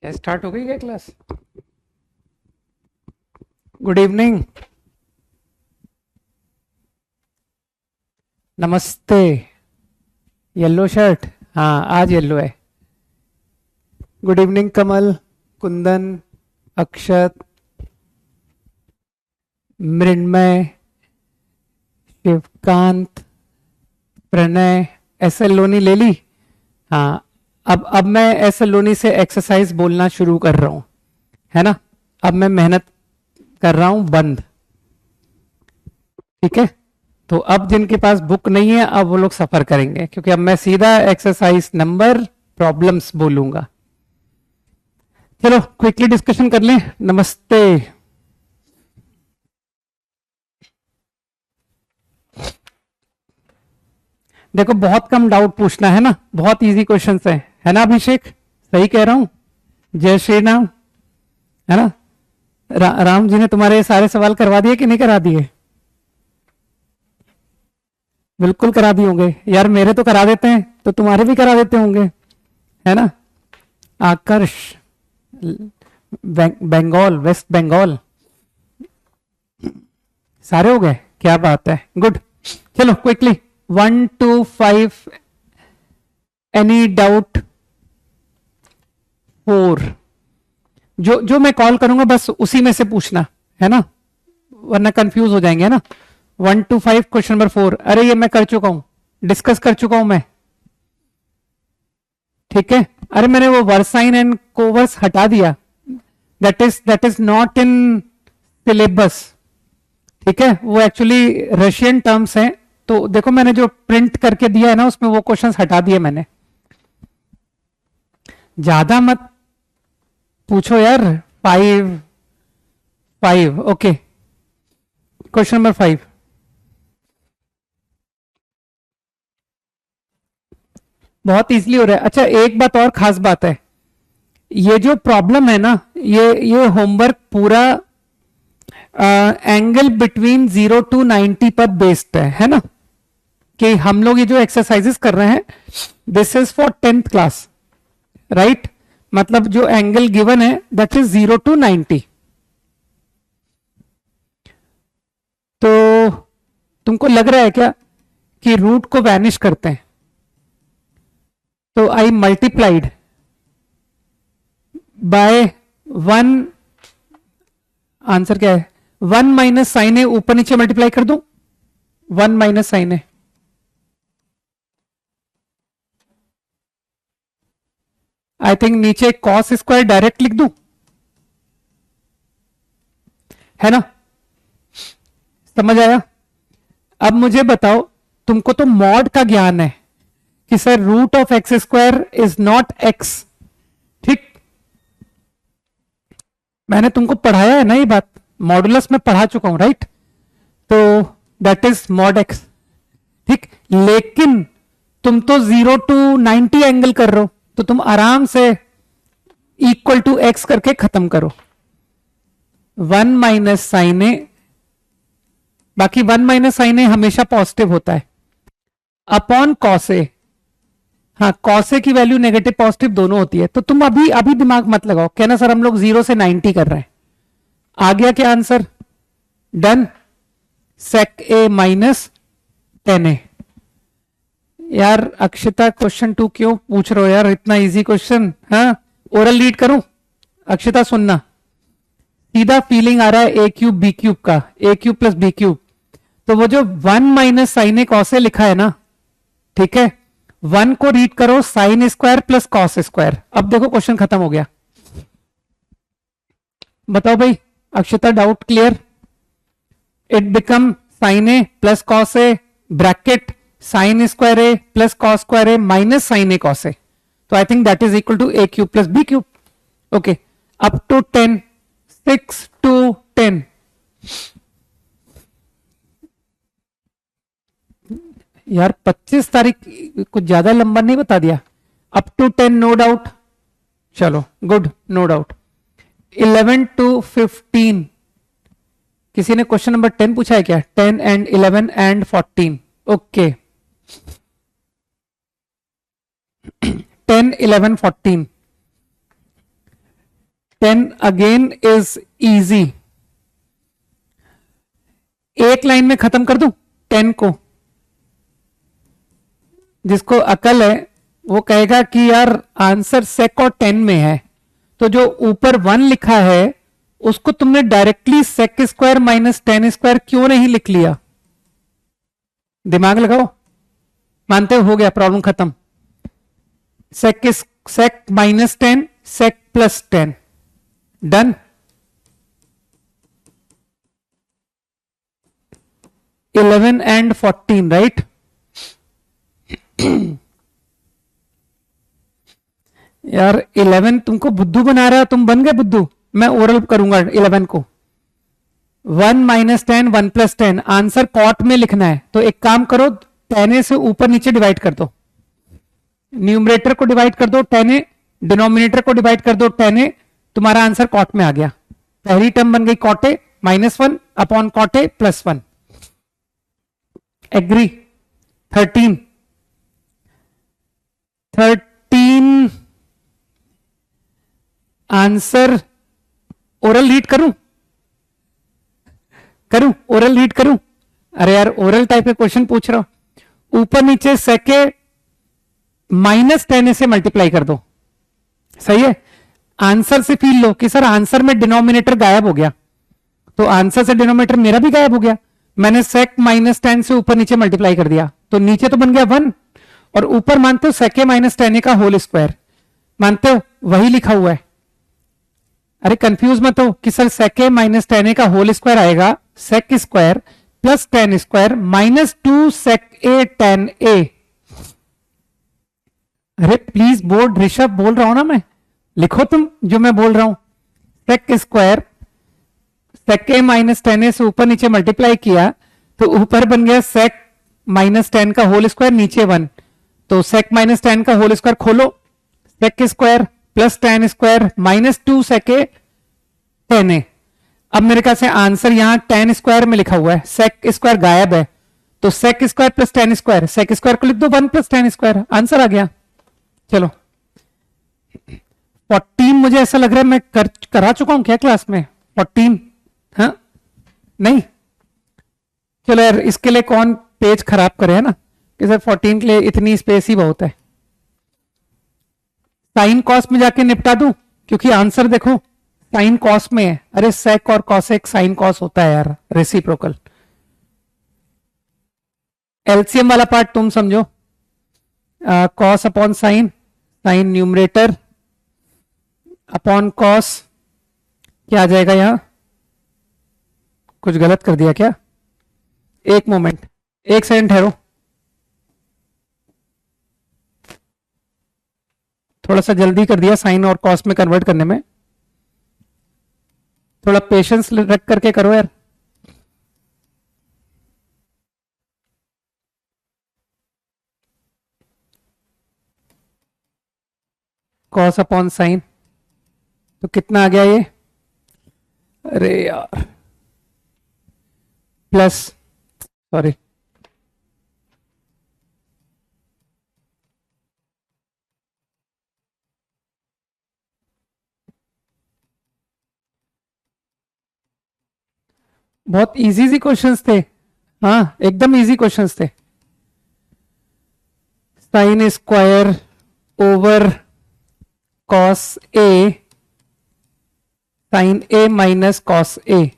क्या स्टार्ट हो गई क्या क्लास? Good evening. नमस्ते। Yellow shirt. हाँ, आज येलो है। Good evening Kamal, Kundan, Akshat, Mrinmoy, Shivkant, Pranay. S L Loney ले ली? हाँ। अब मैं एस एल लोनी से एक्सरसाइज बोलना शुरू कर रहा हूँ, है ना? अब मैं मेहनत कर रहा हूँ बंद। ठीक है, तो अब जिनके पास बुक नहीं है अब वो लोग सफर करेंगे, क्योंकि अब मैं सीधा एक्सरसाइज नंबर प्रॉब्लम्स बोलूंगा। चलो क्विकली डिस्कशन कर लें। नमस्ते। देखो बहुत कम डाउट पूछना है ना, बहुत इजी क्वेश्चंस है ना अभिषेक? सही कह रहा हूं? जय श्री राम, है ना? राम जी ने तुम्हारे सारे सवाल करवा दिए कि नहीं करा दिए? बिल्कुल करा दिए होंगे यार, मेरे तो करा देते हैं तो तुम्हारे भी करा देते होंगे, है ना? आकर्ष, बंगाल, वेस्ट बंगाल, सारे हो गए। क्या बात है, गुड। चलो क्विकली 1 to 5, एनी डाउट? 4। जो जो मैं कॉल करूंगा बस उसी में से पूछना, है ना? वरना कंफ्यूज हो जाएंगे, है ना? 1 to 5 क्वेश्चन नंबर 4। अरे ये मैं कर चुका हूं, डिस्कस कर चुका हूं मैं। ठीक है, अरे मैंने वो वर्साइन एंड कोवर्स हटा दिया। That is not in syllabus. ठीक है, वो एक्चुअली रशियन टर्म्स हैं। तो देखो मैंने जो प्रिंट करके दिया है ना उसमें वो क्वेश्चंस हटा दिए मैंने। ज्यादा मत पूछो यार। 5 ओके। Question number 5। बहुत इजीली हो रहा है। अच्छा एक बात और खास बात है, ये जो प्रॉब्लम है ना, ये होमवर्क पूरा एंगल बिटवीन 0 to 90 पर बेस्ड है ना? कि हम लोग ये जो एक्सरसाइजेस कर रहे हैं this is for 10th class, right? मतलब जो एंगल गिवन है दैट इज 0 to 90। तो तुमको लग रहा है क्या कि रूट को वैनिश करते हैं? तो आई मल्टीप्लाइड बाय 1। आंसर क्या है? 1 - sin ए, ऊपर नीचे मल्टीप्लाई कर दूं। 1 - sin ए, आई थिंक नीचे कॉस स्क्वायर डायरेक्ट लिख दूं, है ना? समझ आया? अब मुझे बताओ, तुमको तो मॉड का ज्ञान है कि sir root of X square is not X. ठीक, मैंने तुमको पढ़ाया है ना ये बात, मॉडुलस में पढ़ा चुका हूं, राइट? तो दैट इज मॉड एक्स। ठीक, लेकिन तुम तो 0 to 90 एंगल कर रहे हो, तो तुम आराम से इक्वल टू एक्स करके खत्म करो। 1 - sin ए, बाकी 1 - sin ए हमेशा पॉजिटिव होता है, अपॉन कॉस ए। हाँ, कॉस ए की वैल्यू नेगेटिव पॉजिटिव दोनों होती है। तो तुम अभी अभी दिमाग मत लगाओ, कहना सर हम लोग 0 से 90 कर रहे हैं। आ गया क्या आंसर? डन। सेक ए -10 ए। यार अक्षिता क्वेश्चन 2 क्यों पूछ रहे हो यार, इतना इजी क्वेश्चन? हाँ, ओरल रीड करूं? अक्षिता सुनना, सीधा फीलिंग आ रहा है ए क्यूब बी क्यूब का, ए क्यूब प्लस बी क्यूब। तो वो जो 1 - sin ए कॉस ए लिखा है ना, ठीक है, 1 को रीड करो sine square plus cos square. अब देखो क्वेश्चन खत्म हो गया। बताओ भाई, Akshita doubt clear? It become sine a plus cos a bracket sine square a plus cos square a minus sine a cos ए। तो I think that is equal to a cube plus b cube. Okay, up to 10, 6 to 10। यार 25 तारीख कुछ ज्यादा लंबा नहीं बता दिया? Up to 10 no doubt. चलो गुड, नो डाउट। 11 to 15, किसी ने क्वेश्चन नंबर 10 पूछा है क्या? 10 and 11 and 14। Okay, 10, 11, 14। 10 again is easy. एक लाइन में खत्म कर दूं 10 को. जिसको अकल है वो कहेगा कि यार आंसर सेक और 10 में है, तो जो ऊपर 1 लिखा है उसको तुमने directly sec square minus 10 square क्यों नहीं लिख लिया? दिमाग लगाओ. मानते हो गया, प्रॉब्लम खत्म. Sec minus 10, sec plus 10, done. Eleven and 14, right? यार 11 तुमको बुद्धू बना रहा है, तुम बन गए बुद्धू. मैं ओरल करूंगा 11 को. 1 माइनस 10, 1 प्लस 10, आंसर कॉट में लिखना है. तो एक काम करो, 10 से ऊपर नीचे डिवाइड कर दो. न्यूमरेटर को डिवाइड कर दो 10, डिनोमिनेटर को डिवाइड कर दो 10, तुम्हारा आंसर कॉट में आ गया. पहली टर्म बन गई cot -1 upon cot +1. Agree. 13 answer oral read करूं ओरल रीड करूं. अरे यार ओरल टाइप के क्वेश्चन पूछ रहा हूं. ऊपर नीचे सेके -10 से मल्टीप्लाई कर दो. सही है. आंसर से फील लो कि सर आंसर में डिनोमिनेटर गायब हो गया, तो आंसर से डिनोमिनेटर मेरा भी गायब हो गया. मैंने सेक -10 से ऊपर नीचे मल्टीप्लाई कर दिया, तो नीचे तो बन गया 1 और ऊपर मानते हो सेके -10 का होल स्क्वायर. मानते हो? वही लिखा हुआ है. अरे कंफ्यूज मत हो कि सर सेके -10 का होल स्क्वायर आएगा सेक स्क्वायर प्लस 10 स्क्वायर -2 सेक ए 10a. अरे प्लीज बोर्ड, ऋषभ बोल रहा हूं ना मैं, लिखो तुम जो मैं बोल रहा हूं. सेक स्क्वायर सेके -10 से ऊपर नीचे मल्टीप्लाई किया तो ऊपर बन गया सेक -10 का होल स्क्वायर, नीचे 1. तो सेक -10 का होल स्क्वायर खोलो, सेक स्क्वायर प्लस 10 स्क्वायर -2 सेके 10a. अब मेरे ख्याल से आंसर यहां 10 स्क्वायर में लिखा हुआ है, सेक स्क्वायर गायब है, तो sec square plus 10 square, sec square को लिख दो 1 प्लस 10 स्क्वायर, आंसर आ गया. चलो 14 मुझे ऐसा लग रहा है मैं करा चुका हूं क्या क्लास में 14? हाँ नहीं. चलो यार इसके लिए कौन पेज खराब करे, है ना, कि सर 14 के लिए इतनी स्पेस ही बहुत है. साइन कॉस में जाके निपटा दूं, क्योंकि आंसर देखो साइन कॉस में है. अरे सेक और कॉसेक साइन कॉस होता है यार, रेसिप्रोकल. एलसीएम वाला पार्ट तुम समझो. Cos upon sine, sine numerator upon cos, क्या आ जाएगा यहां? कुछ गलत कर दिया क्या? एक मोमेंट, एक सेकंड ठहरो, थोड़ा सा जल्दी कर दिया साइन और कॉस में कन्वर्ट करने में. थोड़ा पेशेंस रख करके करो यार. कॉस अपॉन साइन, तो कितना आ गया ये? अरे यार प्लस, सॉरी, बहुत इजी इजी क्वेश्चंस थे. हाँ एकदम इजी क्वेश्चंस थे. Sine square over cos A sine A minus cos A.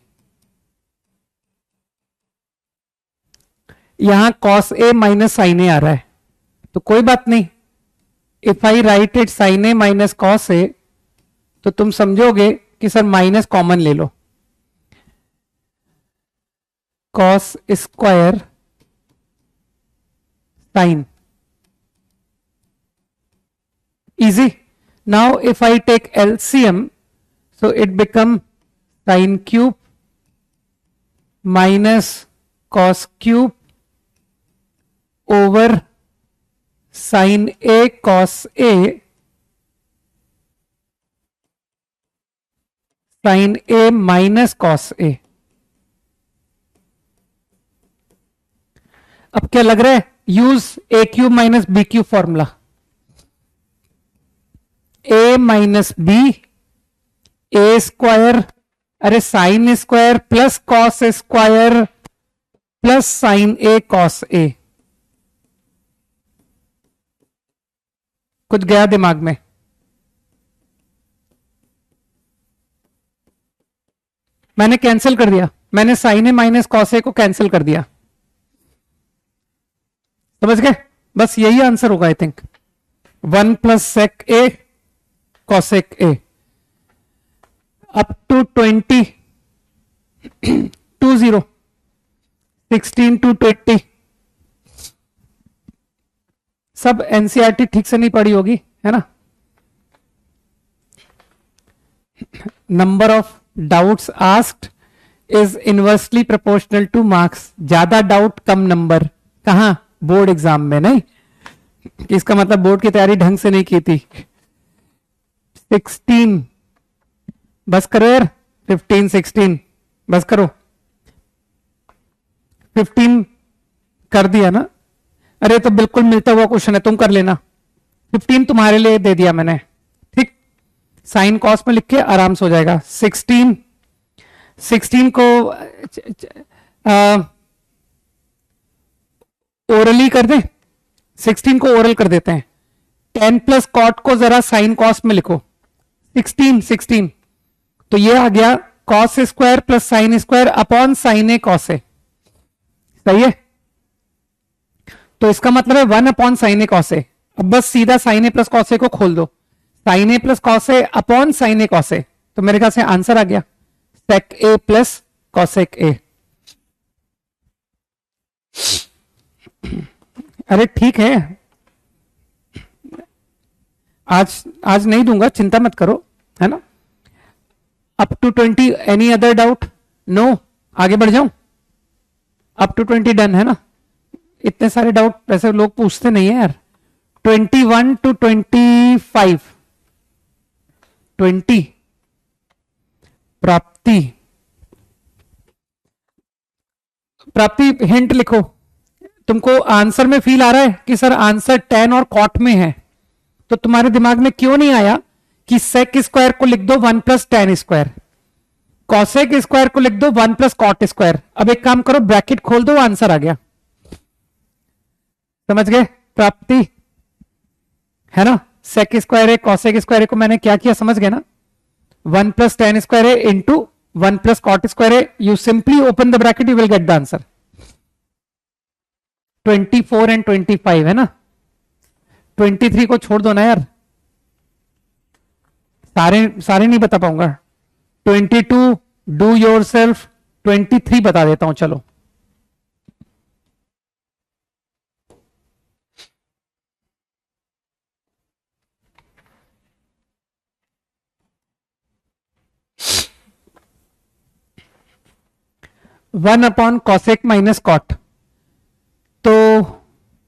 यहां cos A minus sine A आ रहा है, तो कोई बात नहीं. If I write it sine A minus cos ए, तो तुम समझोगे कि सर माइनस कॉमन ले लो. Cos square sine, easy. Now if I take LCM, so it become sin cube minus cos cube over sin A cos A sin A minus cos A. अब क्या लग रहा है? Use a cube minus b cube formula. a minus b a square, अरे sine square plus cos square plus sine a cos a. कुछ गया दिमाग में? मैंने कैंसिल कर दिया, मैंने sine A minus cos a को कैंसिल कर दिया, समझ गए? बस यही आंसर होगा I think, 1 plus sec A cosec A up to 20 20 16 to 20। सब एनसीईआरटी ठीक से नहीं पढ़ी होगी, है ना? Number of doubts asked is inversely proportional two marks. ज्यादा डाउट कम नंबर, कहां? बोर्ड एग्जाम में। नहीं, इसका मतलब बोर्ड की तैयारी ढंग से नहीं की थी। 16 बस करो यार, 15 16 बस करो। 15 कर दिया ना? अरे तो बिल्कुल मिलता हुआ क्वेश्चन है, तुम कर लेना। 15 तुम्हारे लिए दे दिया मैंने, ठीक? साइन कॉस में लिख के आराम से हो जाएगा। 16 को ओरली कर दे, 16 को ओरल कर देते हैं। 10 प्लस कॉट को जरा साइन कॉस में लिखो। 16 तो ये आ गया cos square plus sine square upon sine a cos a, सही है? तो इसका मतलब है 1 upon sine a cos a. अब बस सीधा sine a plus cos a को खोल दो, sine a plus cos a upon sine a cos ए, तो मेरे ख्याल से आंसर आ गया सेक ए प्लस कॉसेक ए। अरे ठीक है, आज नहीं दूंगा, चिंता मत करो, है ना? Up to 20 any other doubt? No, आगे बढ़ जाऊं? अप टू 20 डन है ना? इतने सारे डाउट वैसे लोग पूछते नहीं है यार। 21 टू 25 20 प्राप्ति हिंट लिखो। तुमको आंसर में फील आ रहा है कि सर आंसर tan और कॉट में है, तो तुम्हारे दिमाग में क्यों नहीं आया कि सेक स्क्वायर को लिख दो 1 plus tan square, cosec square को लिख दो 1 प्लस कॉट स्क्वायर। अब एक काम करो, ब्रैकेट खोल दो, आंसर आ गया। समझ गए? प्राप्ति है ना? सेक स्क्वायर है, कॉसेक स्क्वायर को मैंने क्या किया, समझ गए ना? 1 प्लस tan स्क्वायर है इंटू 1 प्लस कॉट स्क्वायर है। You simply open the bracket, you will get the answer. 24 and 25 है ना? 23 को छोड़ दो ना यार, सारे नहीं बता पाऊंगा। 22 डू योर सेल्फ, 23 बता देता हूं, चलो। One upon cosec minus cot, तो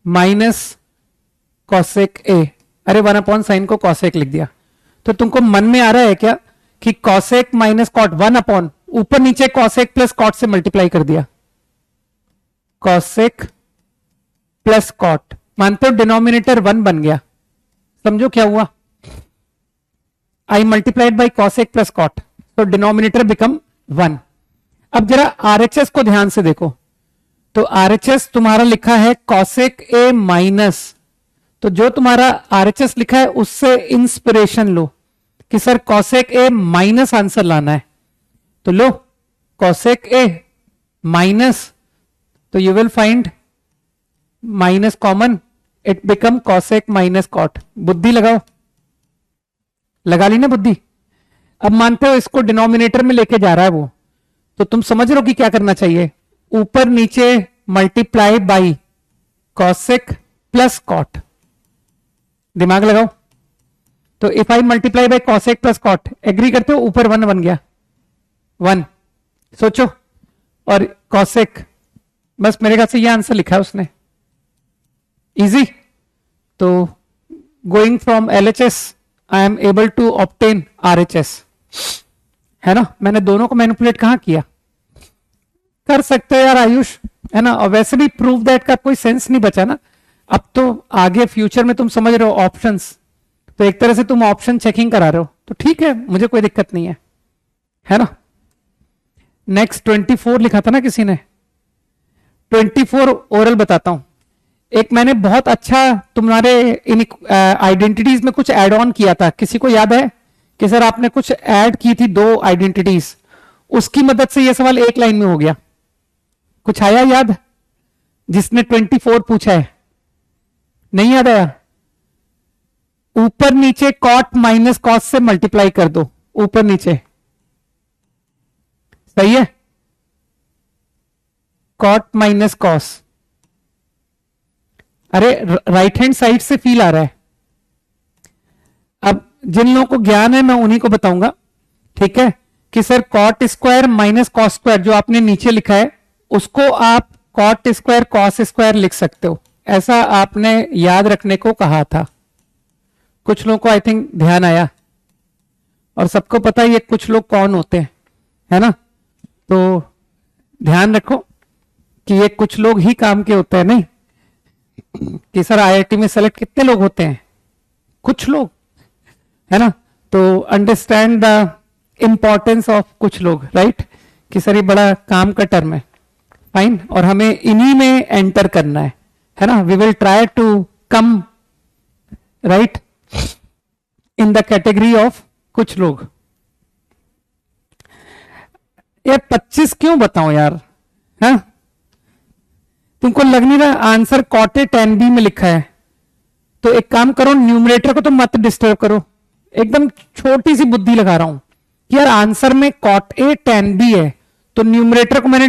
माइनस कॉसेक ए। अरे 1 अपॉन साइन को कॉसेक लिख दिया। तो तुमको मन में आ रहा है क्या कि कॉसेक माइनस कॉट 1 अपॉन ऊपर नीचे कॉसेक प्लस कॉट से मल्टीप्लाई कर दिया, कॉसेक प्लस कॉट। मानते हो डिनोमिनेटर 1 बन गया। समझो क्या हुआ? I multiplied by cosec plus cot, तो डिनोमिनेटर बिकम 1। अब जरा आरएचएस को ध्यान से देखो, तो आरएचएस तुम्हारा लिखा है कॉसेक ए माइनस, तो जो तुम्हारा आरएचएस लिखा है उससे इंस्पिरेशन लो कि sir cosec A minus answer लाना है। तो लो कॉसेक ए माइनस, तो you will find minus common, it become cosec minus cot. बुद्धि लगाओ, लगा ली ना बुद्धि? अब मानते हो इसको डिनोमिनेटर में लेके जा रहा है वो, तो तुम समझ रहे हो कि क्या करना चाहिए? ऊपर नीचे multiply by cosec plus cot. दिमाग लगाओ। तो if I multiply by cosec plus cot, agree करते हो? ऊपर 1 बन गया, 1। सोचो, और कॉसेक, बस मेरे ख्याल से ये आंसर लिखा है उसने। इजी। तो going from LHS I am able to obtain RHS, है ना? मैंने दोनों को मैनिपुलेट कहां किया? कर सकते हो यार आयुष, है ना? और वैसे भी प्रूव दैट का कोई सेंस नहीं बचा ना। अब तो आगे फ्यूचर में तुम समझ रहे हो ऑप्शंस, तो एक तरह से तुम ऑप्शन चेकिंग करा रहे हो, तो ठीक है, मुझे कोई दिक्कत नहीं है। है ना। नेक्स्ट 24 लिखा था ना किसी ने, 24 ओरल बताता हूं। एक मैंने बहुत अच्छा तुम्हारे इन आइडेंटिटीज में कुछ ऐड ऑन किया था, किसी को याद है कि सर आपने कुछ ऐड की थी 2 आइडेंटिटीज, उसकी मदद से यह सवाल एक लाइन में हो गया। कुछ आया याद जिसने 24 पूछा है? नहीं याद आया? ऊपर नीचे कॉट माइनस कॉस से मल्टीप्लाई कर दो, ऊपर नीचे, सही है। कॉट माइनस कॉस, अरे राइट हैंड साइड से फील आ रहा है। अब जिन लोगों को ज्ञान है मैं उन्हीं को बताऊंगा, ठीक है, कि sir cot square minus cos square जो आपने नीचे लिखा है उसको आप कॉट स्क्वायर कॉस स्क्वायर लिख सकते हो, ऐसा आपने याद रखने को कहा था। कुछ लोगों को आई थिंक ध्यान आया, और सबको पता है ये कुछ लोग कौन होते हैं, है ना। तो ध्यान रखो कि ये कुछ लोग ही काम के होते हैं, नहीं कि सर आईआईटी में सेलेक्ट कितने लोग होते हैं, कुछ लोग, है ना। तो अंडरस्टैंड द इंपॉर्टेंस ऑफ कुछ लोग, राइट, कि सर ये बड़ा काम का टर्म है, फाइन, और हमें इन्हीं में एंटर करना है ना। We will try to come right in the category of कुछ लोग। ये 25 क्यों बताऊं यार, है तुमको लग नहीं रहा आंसर कॉटे 10b में लिखा है? तो एक काम करो, न्यूमरेटर को तो मत डिस्टर्ब करो, एकदम छोटी सी बुद्धि लगा रहा हूं कि यार आंसर में कॉट ए 10b है, तो न्यूमरेटर को मैंने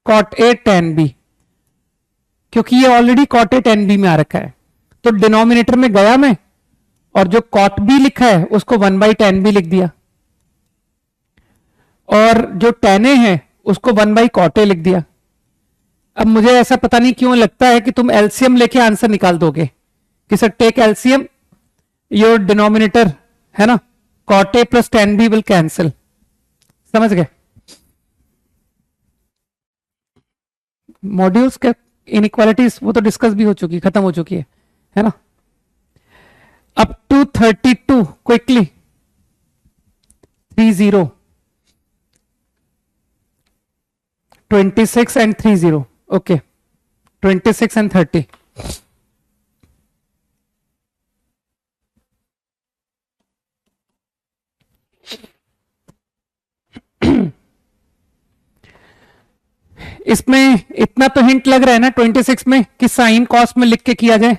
कॉट ए 10b, क्योंकि ये ऑलरेडी कॉट ए 10b में आ रखा है, तो डिनोमिनेटर में गया मैं और जो कॉट बी लिखा है उसको 1/10b लिख दिया, और जो tan a है उसको 1/cot a लिख दिया। अब मुझे ऐसा पता नहीं क्यों लगता है कि तुम एलसीएम लेके आंसर निकाल दोगे कि sir take LCM your denominator, है ना, cot a plus tan b will cancel, समझ गए। मॉड्यूल्स के इनइक्वालिटीज वो तो डिस्कस भी हो चुकी, खत्म हो चुकी है ना। Up to 32 quickly, 30, 26 and 30, okay, 26 and 30। इसमें इतना तो हिंट लग रहा है ना 26 में कि साइन कॉस में लिख के किया जाए।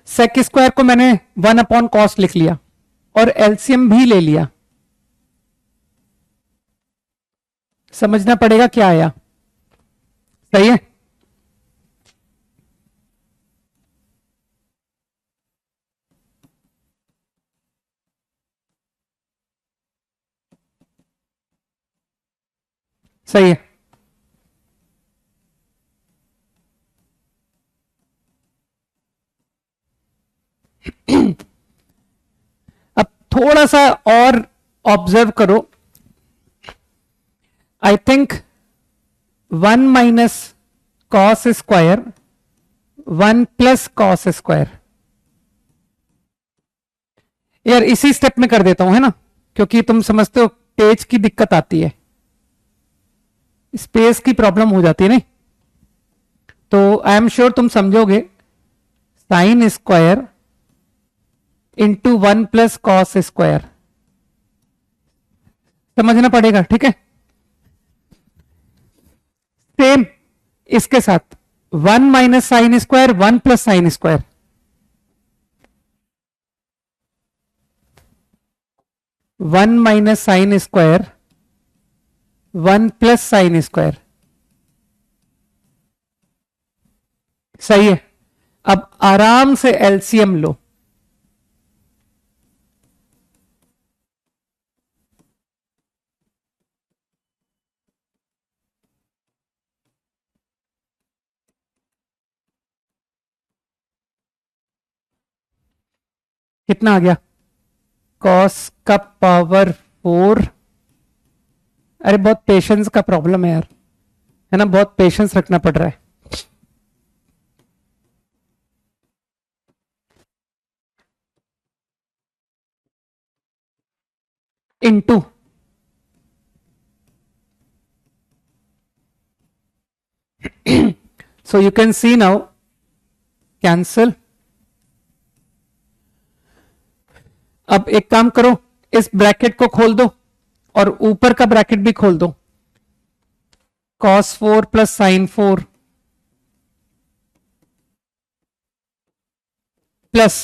सेक स्क्वायर को मैंने 1/cos लिख लिया और एलसीएम भी ले लिया, समझना पड़ेगा क्या आया, सही है। सही है। अब थोड़ा सा और ऑब्जर्व करो, आई think 1 minus cos square 1 plus cos square, यार इसी स्टेप में कर देता हूं, है ना, क्योंकि तुम समझते हो पेज की दिक्कत आती है, स्पेस की प्रॉब्लम हो जाती है, नहीं तो आई एम श्योर तुम समझोगे। Sine square into 1 plus cos square, समझना पड़ेगा, ठीक है। सेम इसके साथ 1 minus sine square 1 plus sine square, one minus sine square 1 plus sine square, सही है। अब आराम से एलसीएम लो, कितना आ गया, कॉस का पावर 4, अरे बहुत पेशेंस का प्रॉब्लम है यार, है ना, बहुत पेशेंस रखना पड़ रहा है। Into so you can see now cancel. अब एक काम करो, इस ब्रैकेट को खोल दो और ऊपर का ब्रैकेट भी खोल दो, cos 4 प्लस sin 4 प्लस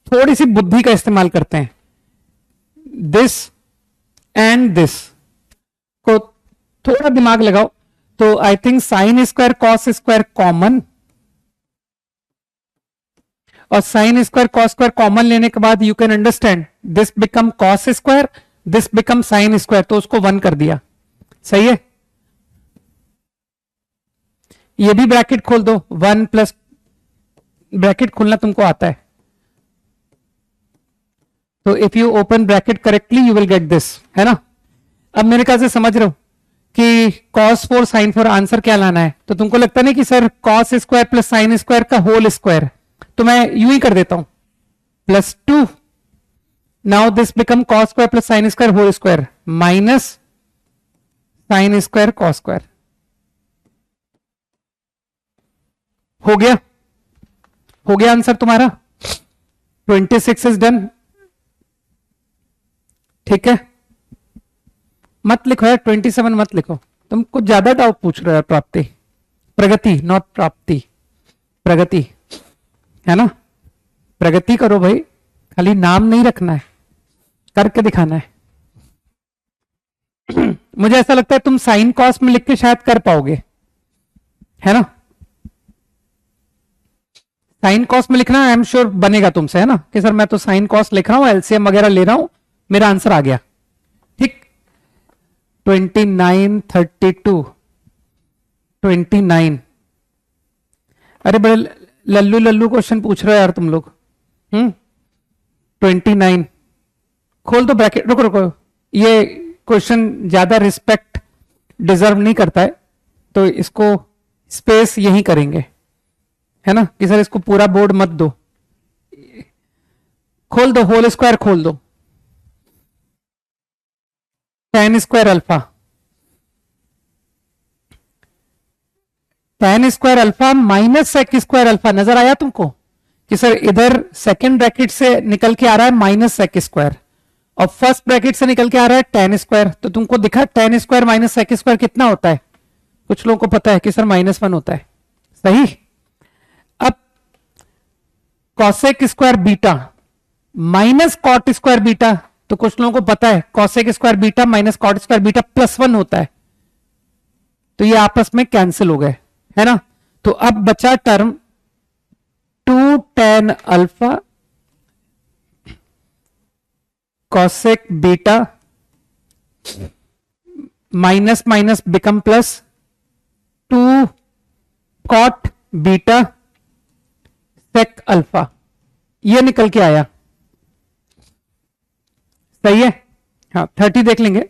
थोड़ी सी बुद्धि का इस्तेमाल करते हैं, दिस एंड दिस को थोड़ा दिमाग लगाओ, तो I think sine square cos square common, और sine square cos square common लेने के बाद you can understand this become cos square, this become sine square, तो उसको 1 कर दिया, सही है। ये भी ब्रैकेट खोल दो, 1 प्लस, ब्रैकेट खोलना तुमको आता है, तो if you open bracket correctly you will get this, है ना। अब मेरे ख्याल से समझ रहे हो कि cos 4 sin 4 आंसर क्या लाना है, तो तुमको लगता नहीं कि sir cos square plus sine square का होल स्क्वायर, तो मैं यूं ही कर देता हूं, +2, now this become cos square plus sine square whole square minus sine square cos square, हो गया, हो गया आंसर तुम्हारा, 26 इज डन। ठीक है, मत लिखो यार 27 मत लिखो, तुम कुछ ज्यादा डाउट पूछ रहे हो। प्राप्ति, प्रगति, नॉट प्राप्ति, प्रगति, है ना। प्रगति करो भाई, खाली नाम नहीं रखना है, करके दिखाना है। मुझे ऐसा लगता है तुम साइन कॉस में लिख के शायद कर पाओगे, है ना। साइन कॉस में लिखना आई एम श्योर बनेगा तुमसे, है ना, कि सर मैं तो साइन कॉस लिख रहा हूं, एलसीएम वगैरह ले रहा हूं, मेरा आंसर आ गया। ठीक, 29, 32, 29। अरे बड़े लल्लू लल्लू क्वेश्चन पूछ रहे हो यार तुम लोग। 29 खोल दो ब्रैकेट, रुको रुको, ये क्वेश्चन ज्यादा रिस्पेक्ट डिजर्व नहीं करता है, तो इसको स्पेस यही करेंगे, है ना, कि सर इसको पूरा बोर्ड मत दो, खोल दो, होल स्क्वायर खोल दो, tan square alpha, tan square alpha minus sec square alpha, नजर आया तुमको कि सर इधर सेकंड ब्रैकेट से निकल के आ रहा है माइनस सेक स्क्वायर, और फर्स्ट ब्रैकेट से निकल के आ रहा है tan स्क्वायर, तो तुमको दिखा tan square minus sec square कितना होता है, कुछ लोगों को पता है कि सर -1 होता है, सही। अब cosec square beta minus cot square beta, तो कुछ लोगों को पता है cosec square beta minus cot square beta +1 होता है, तो ये आपस में कैंसिल हो गए, है ना। तो अब बचा term 2 tan alpha cosec beta minus minus become plus 2 cot beta sec alpha, ये निकल के आया, सही है। हाँ 30 देख लेंगे।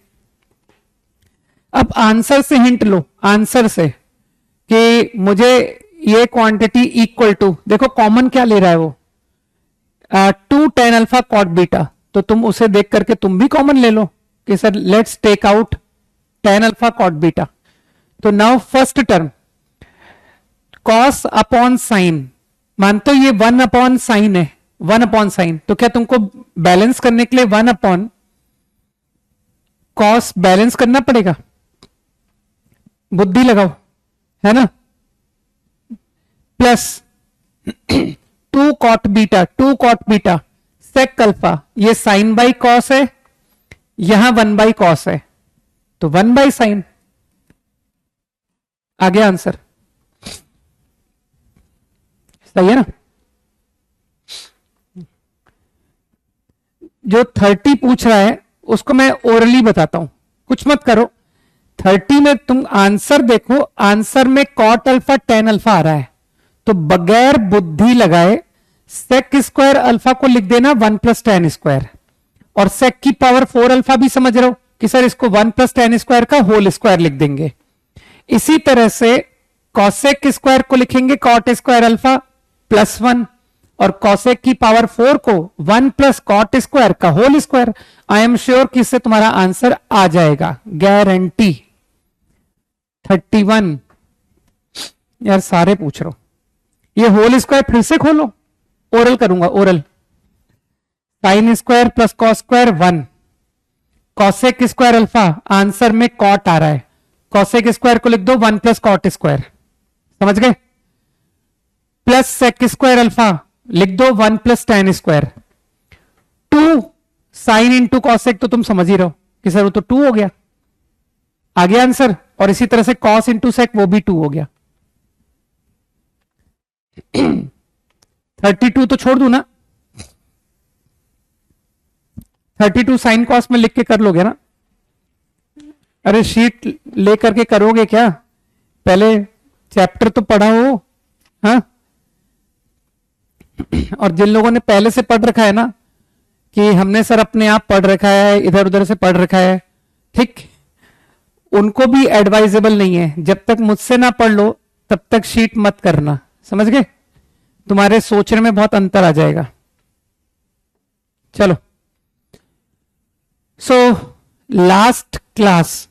अब आंसर से हिंट लो, आंसर से कि मुझे ये क्वांटिटी इक्वल टू, देखो कॉमन क्या ले रहा है वो 2 tan अल्फा कॉट बीटा, तो तुम उसे देख करके तुम भी कॉमन ले लो कि sir let's take out tan alpha cot beta. तो now first term cos upon sine, मानते हो ये 1 अपॉन साइन है, 1 अपॉन साइन, तो क्या तुमको बैलेंस करने के लिए 1 अपॉन कॉस बैलेंस करना पड़ेगा, बुद्धि लगाओ, है ना, plus 2 cot beta, 2 cot beta sec alpha, ये साइन बाई कॉस है, यहां 1 बाई कॉस है, तो 1 बाई साइन आ गया आंसर, सही है ना। जो 30 पूछ रहा है उसको मैं ओरली बताता हूं, कुछ मत करो। 30 में तुम आंसर देखो, आंसर में कॉट अल्फा tan अल्फा आ रहा है, तो बगैर बुद्धि लगाए सेक स्क्वायर अल्फा को लिख देना 1 प्लस tan स्क्वायर, और सेक की पावर 4 अल्फा भी समझ रहे हो कि सर इसको 1 प्लस tan स्क्वायर का होल स्क्वायर लिख देंगे। इसी तरह से कॉसेक स्क्वायर को लिखेंगे कॉट स्क्वायर अल्फा +1, और कॉसेक की पावर 4 को 1 प्लस कॉट स्क्वायर का whole square. I am sure कि इससे तुम्हारा आंसर आ जाएगा, गारंटी। 31 यार सारे पूछ रहा हूं। ये होल स्क्वायर फिर से खोलो, ओरल करूंगा, oral. Sign square plus cos square 1, cosec square alpha, answer में कॉट आ रहा है, कॉसेक स्क्वायर को लिख दो 1 प्लस कॉट स्क्वायर, समझ गए। प्लस सेक स्क्वायर अल्फा लिख दो 1 plus tan square. 2 sine into cosec तो तुम समझ ही रहो कि सर वो तो 2 हो गया, आ गया आंसर। और इसी तरह से कॉस इंटू सेक वो भी 2 हो गया। 32 तो छोड़ दू ना, 32 साइन कॉस में लिख के कर लोगे ना। अरे शीट लेकर के करोगे क्या, पहले चैप्टर तो पढ़ा हो। हाँ, और जिन लोगों ने पहले से पढ़ रखा है ना कि हमने सर अपने आप पढ़ रखा है, इधर उधर से पढ़ रखा है, ठीक, उनको भी एडवाइजेबल नहीं है, जब तक मुझसे ना पढ़ लो तब तक शीट मत करना, समझ गए। तुम्हारे सोचने में बहुत अंतर आ जाएगा। चलो, सो लास्ट क्लास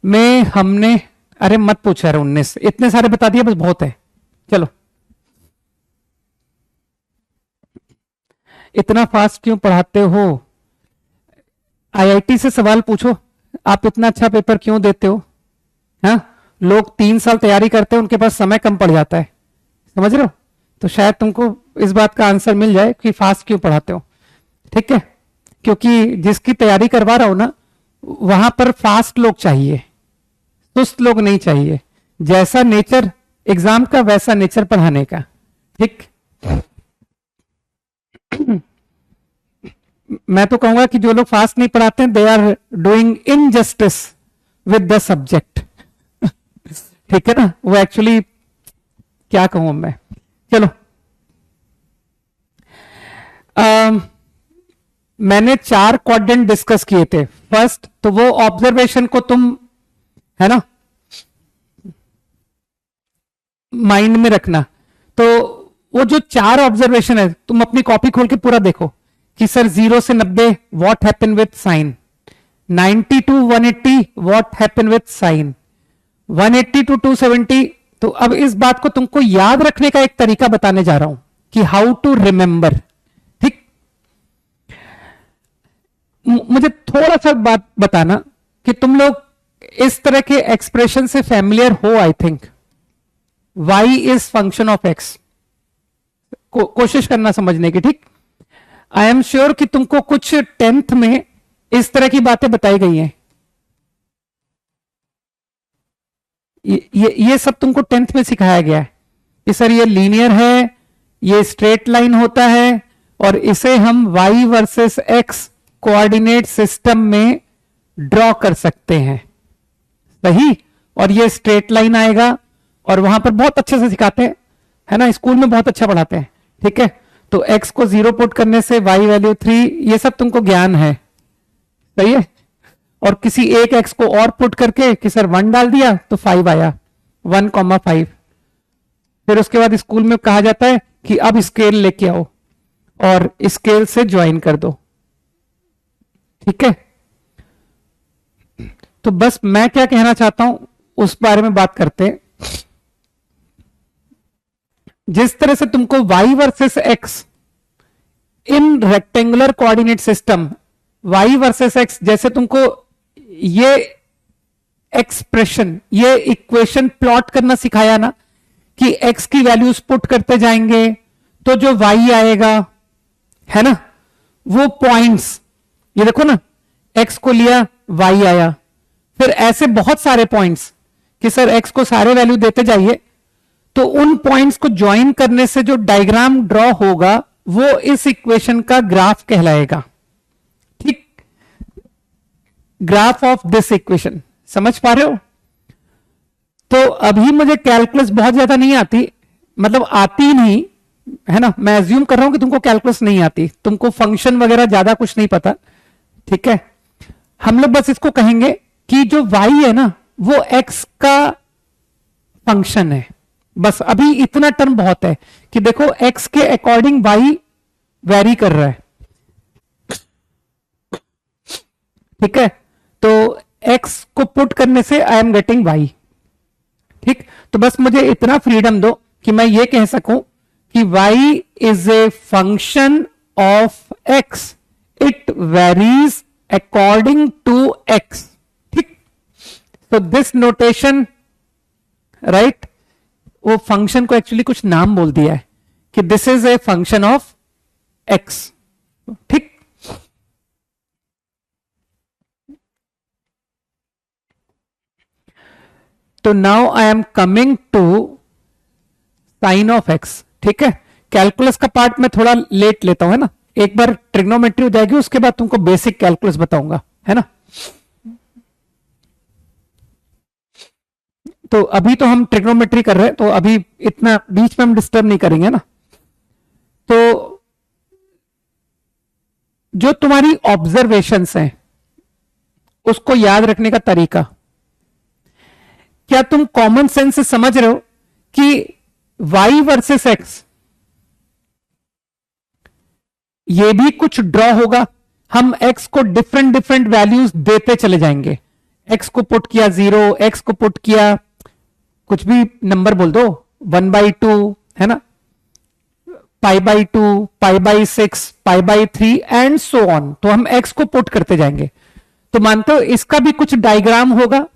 में हमने, अरे मत पूछा यार, 19 इतने सारे बता दिए, बस बहुत है। चलो, इतना फास्ट क्यों पढ़ाते हो? आईआईटी से सवाल पूछो, आप इतना अच्छा पेपर क्यों देते हो? हाँ, लोग 3 साल तैयारी करते हैं, उनके पास समय कम पड़ जाता है, समझ रहे हो। तो शायद तुमको इस बात का आंसर मिल जाए कि फास्ट क्यों पढ़ाते हो, ठीक है। क्योंकि जिसकी तैयारी करवा रहा हो ना, वहां पर फास्ट लोग चाहिए, सुस्त लोग नहीं चाहिए। जैसा नेचर एग्जाम का वैसा नेचर पढ़ाने का, ठीक। मैं तो कहूंगा कि जो लोग फास्ट नहीं पढ़ाते हैं, they are doing injustice with the subject, ठीक है ना। वो एक्चुअली क्या कहूं मैं। चलो, मैंने 4 क्वाड्रेंट डिस्कस किए थे। फर्स्ट तो वो ऑब्जर्वेशन को तुम, है ना, माइंड में रखना। तो वो जो 4 ऑब्जर्वेशन है, तुम अपनी कॉपी खोल के पूरा देखो कि सर 0 से 90 what happen with sine, 90 to 180 what happen with sine, 180 to 270। तो अब इस बात को तुमको याद रखने का एक तरीका बताने जा रहा हूं कि हाउ टू रिमेंबर, ठीक। मुझे थोड़ा सा बात बताना कि तुम लोग इस तरह के एक्सप्रेशन से फैमिलियर हो। I think y is function of x, कोशिश करना समझने की, ठीक। आई एम श्योर कि तुमको कुछ 10th में इस तरह की बातें बताई गई हैं। ये सब तुमको 10th में सिखाया गया है कि सर ये लीनियर है, ये स्ट्रेट लाइन होता है, और इसे हम y versus x coordinate system में ड्रॉ कर सकते हैं, सही। और ये स्ट्रेट लाइन आएगा, और वहां पर बहुत अच्छे से सिखाते हैं, है ना, स्कूल में बहुत अच्छा पढ़ाते हैं, ठीक है। तो x को 0 पुट करने से y वैल्यू 3, ये सब तुमको ज्ञान है, सही है। और किसी एक x को और पुट करके कि सर 1 डाल दिया तो 5 आया, 1,5। फिर उसके बाद स्कूल में कहा जाता है कि अब स्केल लेके आओ और स्केल से ज्वाइन कर दो, ठीक है। तो बस मैं क्या कहना चाहता हूं उस बारे में बात करते हैं। जिस तरह से तुमको y वर्सेस x इन rectangular coordinate system, y versus x, जैसे तुमको ये एक्सप्रेशन, ये इक्वेशन प्लॉट करना सिखाया ना कि x की वैल्यूज पुट करते जाएंगे तो जो y आएगा, है ना, वो पॉइंट्स, ये देखो ना, x को लिया y आया, फिर ऐसे बहुत सारे पॉइंट्स कि सर x को सारे वैल्यू देते जाइए, तो उन पॉइंट्स को ज्वाइन करने से जो डायग्राम ड्रॉ होगा वो इस इक्वेशन का ग्राफ कहलाएगा, ठीक। ग्राफ ऑफ दिस इक्वेशन, समझ पा रहे हो। तो अभी मुझे कैलकुलस बहुत ज्यादा नहीं आती, मतलब आती नहीं, है ना। मैं अज्यूम कर रहा हूं कि तुमको कैलकुलस नहीं आती, तुमको फंक्शन वगैरह ज्यादा कुछ नहीं पता, ठीक है। हम लोग बस इसको कहेंगे कि जो y है ना वो x का फंक्शन है, बस अभी इतना टर्म बहुत है कि देखो x के अकॉर्डिंग y वेरी कर रहा है, ठीक है। तो x को पुट करने से आई एम गेटिंग y, ठीक। तो बस मुझे इतना फ्रीडम दो कि मैं ये कह सकूं कि y is a function of x, it varies according to x, ठीक। तो दिस नोटेशन राइट, वो फंक्शन को एक्चुअली कुछ नाम बोल दिया है कि this is a function of x, ठीक। तो now I am coming to sine of x, ठीक है। कैलकुलस का पार्ट मैं थोड़ा लेट लेता हूं, है ना, एक बार ट्रिग्नोमेट्री हो जाएगी उसके बाद तुमको बेसिक कैलकुलस बताऊंगा, है ना। तो अभी तो हम ट्रिग्नोमेट्री कर रहे हैं, तो अभी इतना बीच में हम डिस्टर्ब नहीं करेंगे ना। तो जो तुम्हारी ऑब्जर्वेशंस हैं उसको याद रखने का तरीका, क्या तुम कॉमन सेंस से समझ रहे हो कि y वर्सेस x ये भी कुछ ड्रॉ होगा, हम x को डिफरेंट डिफरेंट वैल्यूज देते चले जाएंगे। x को पुट किया 0, x को पुट किया कुछ भी नंबर बोल दो 1/2, है ना, π/2, π/6, π/3 एंड सो ऑन। तो हम x को पुट करते जाएंगे। तो मानते हो इसका भी कुछ डायग्राम होगा,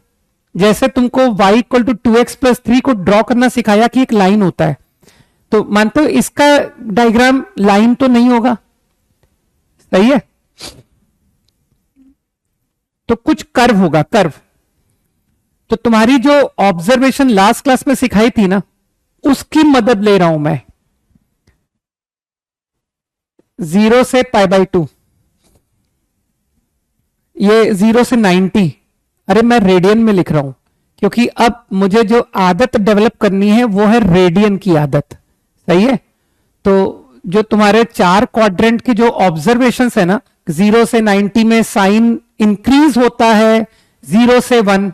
जैसे तुमको y इक्वल टू 2x+3 को ड्रॉ करना सिखाया कि एक लाइन होता है, तो मानते हो इसका डायग्राम लाइन तो नहीं होगा, सही है। तो कुछ कर्व होगा, कर्व। तो तुम्हारी जो ऑब्जर्वेशन लास्ट क्लास में सिखाई थी ना, उसकी मदद ले रहा हूं मैं। 0 से π/2, ये 0 से 90, अरे मैं रेडियन में लिख रहा हूं क्योंकि अब मुझे जो आदत डेवलप करनी है वो है रेडियन की आदत, सही है। तो जो तुम्हारे 4 क्वाड्रेंट के जो ऑब्जर्वेशंस है ना, 0 से 90 में साइन इंक्रीज होता है 0 से 1,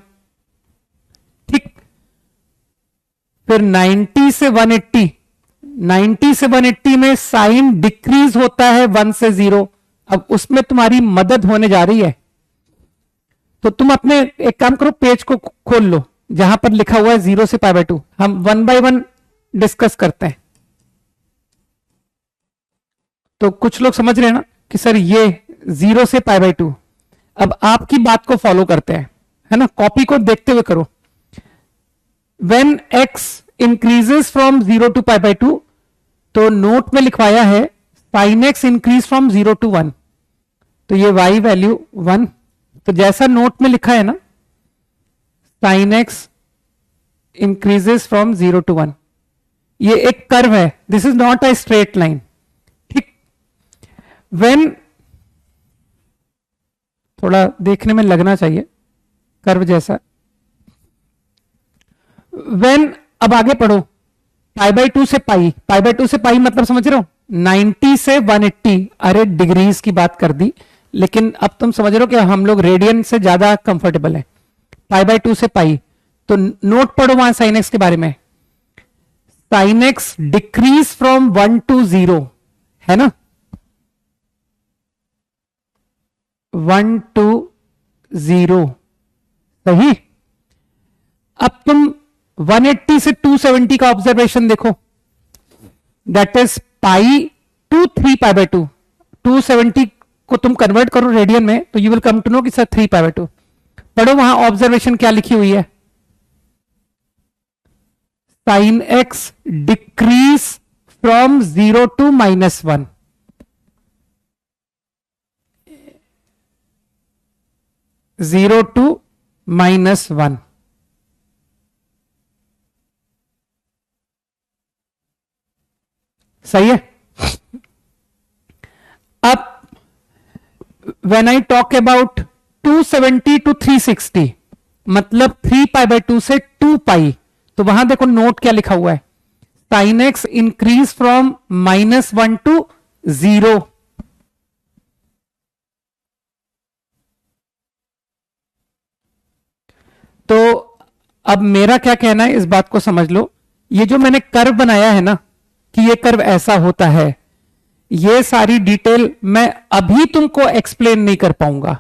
ठीक। फिर 90 से 180, 90 से 180 में साइन डिक्रीज होता है 1 से 0। अब उसमें तुम्हारी मदद होने जा रही है। तो तुम अपने एक काम करो, पेज को खोल लो जहां पर लिखा हुआ है 0 से π/2, हम 1 बाय 1 डिस्कस करते हैं। तो कुछ लोग समझ रहे हैं ना कि सर ये 0 से π/2, अब आपकी बात को फॉलो करते हैं, है ना, कॉपी को देखते हुए करो। When x increases from 0 to π/2, तो नोट में लिखवाया है sin x increase from 0 to 1, तो ये y वैल्यू 1। तो जैसा नोट में लिखा है ना, sin x increases from 0 to 1, ये एक कर्व है, this is not a straight line, ठीक। व्हेन, थोड़ा देखने में लगना चाहिए कर्व जैसा। व्हेन, अब आगे पढ़ो, π/2 से π/2 से पाई मतलब समझ रहे हो, 90 से 180, अरे डिग्रीज की बात कर दी, लेकिन अब तुम समझ रहे हो कि हम लोग रेडियन से ज्यादा कंफर्टेबल है। π/2 से पाई, तो नोट पढ़ो वहां साइन एक्स के बारे में, sine X decrease from 1 to 0, है ना, 1 टू 0, सही। अब तुम 180 से 270 का ऑब्जर्वेशन देखो, दैट इज π to 3π/2, 270 को तुम कन्वर्ट करो रेडियन में तो you will come to know कि सर 3π/2। पढ़ो वहां ऑब्जर्वेशन क्या लिखी हुई है, sine X decrease from 0 to -1, zero to -1, सही है। अब when I talk about 270 to 360, मतलब 3π/2 से 2π, तो वहां देखो नोट क्या लिखा हुआ है, sine x increase from -1 to 0। तो अब मेरा क्या कहना है, इस बात को समझ लो ये जो मैंने कर्व बनाया है ना कि ये कर्व ऐसा होता है, ये सारी डिटेल मैं अभी तुमको एक्सप्लेन नहीं कर पाऊंगा।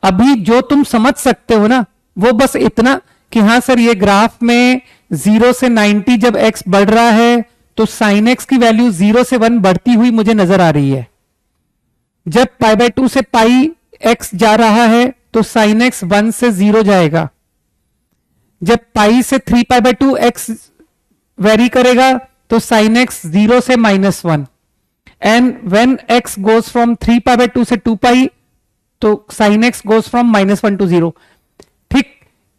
अभी जो तुम समझ सकते हो ना वो बस इतना कि हाँ सर ये ग्राफ में 0 से 90 जब x बढ़ रहा है तो साइन x की वैल्यू 0 से 1 बढ़ती हुई मुझे नजर आ रही है। जब π/2 से पाई x जा रहा है तो साइन x 1 से 0 जाएगा। जब पाई से 3π/2 x वेरी करेगा तो साइन x 0 से -1 and when x goes from 3π/2 से 2 पाई तो sine x goes from -1 to 0। ठीक,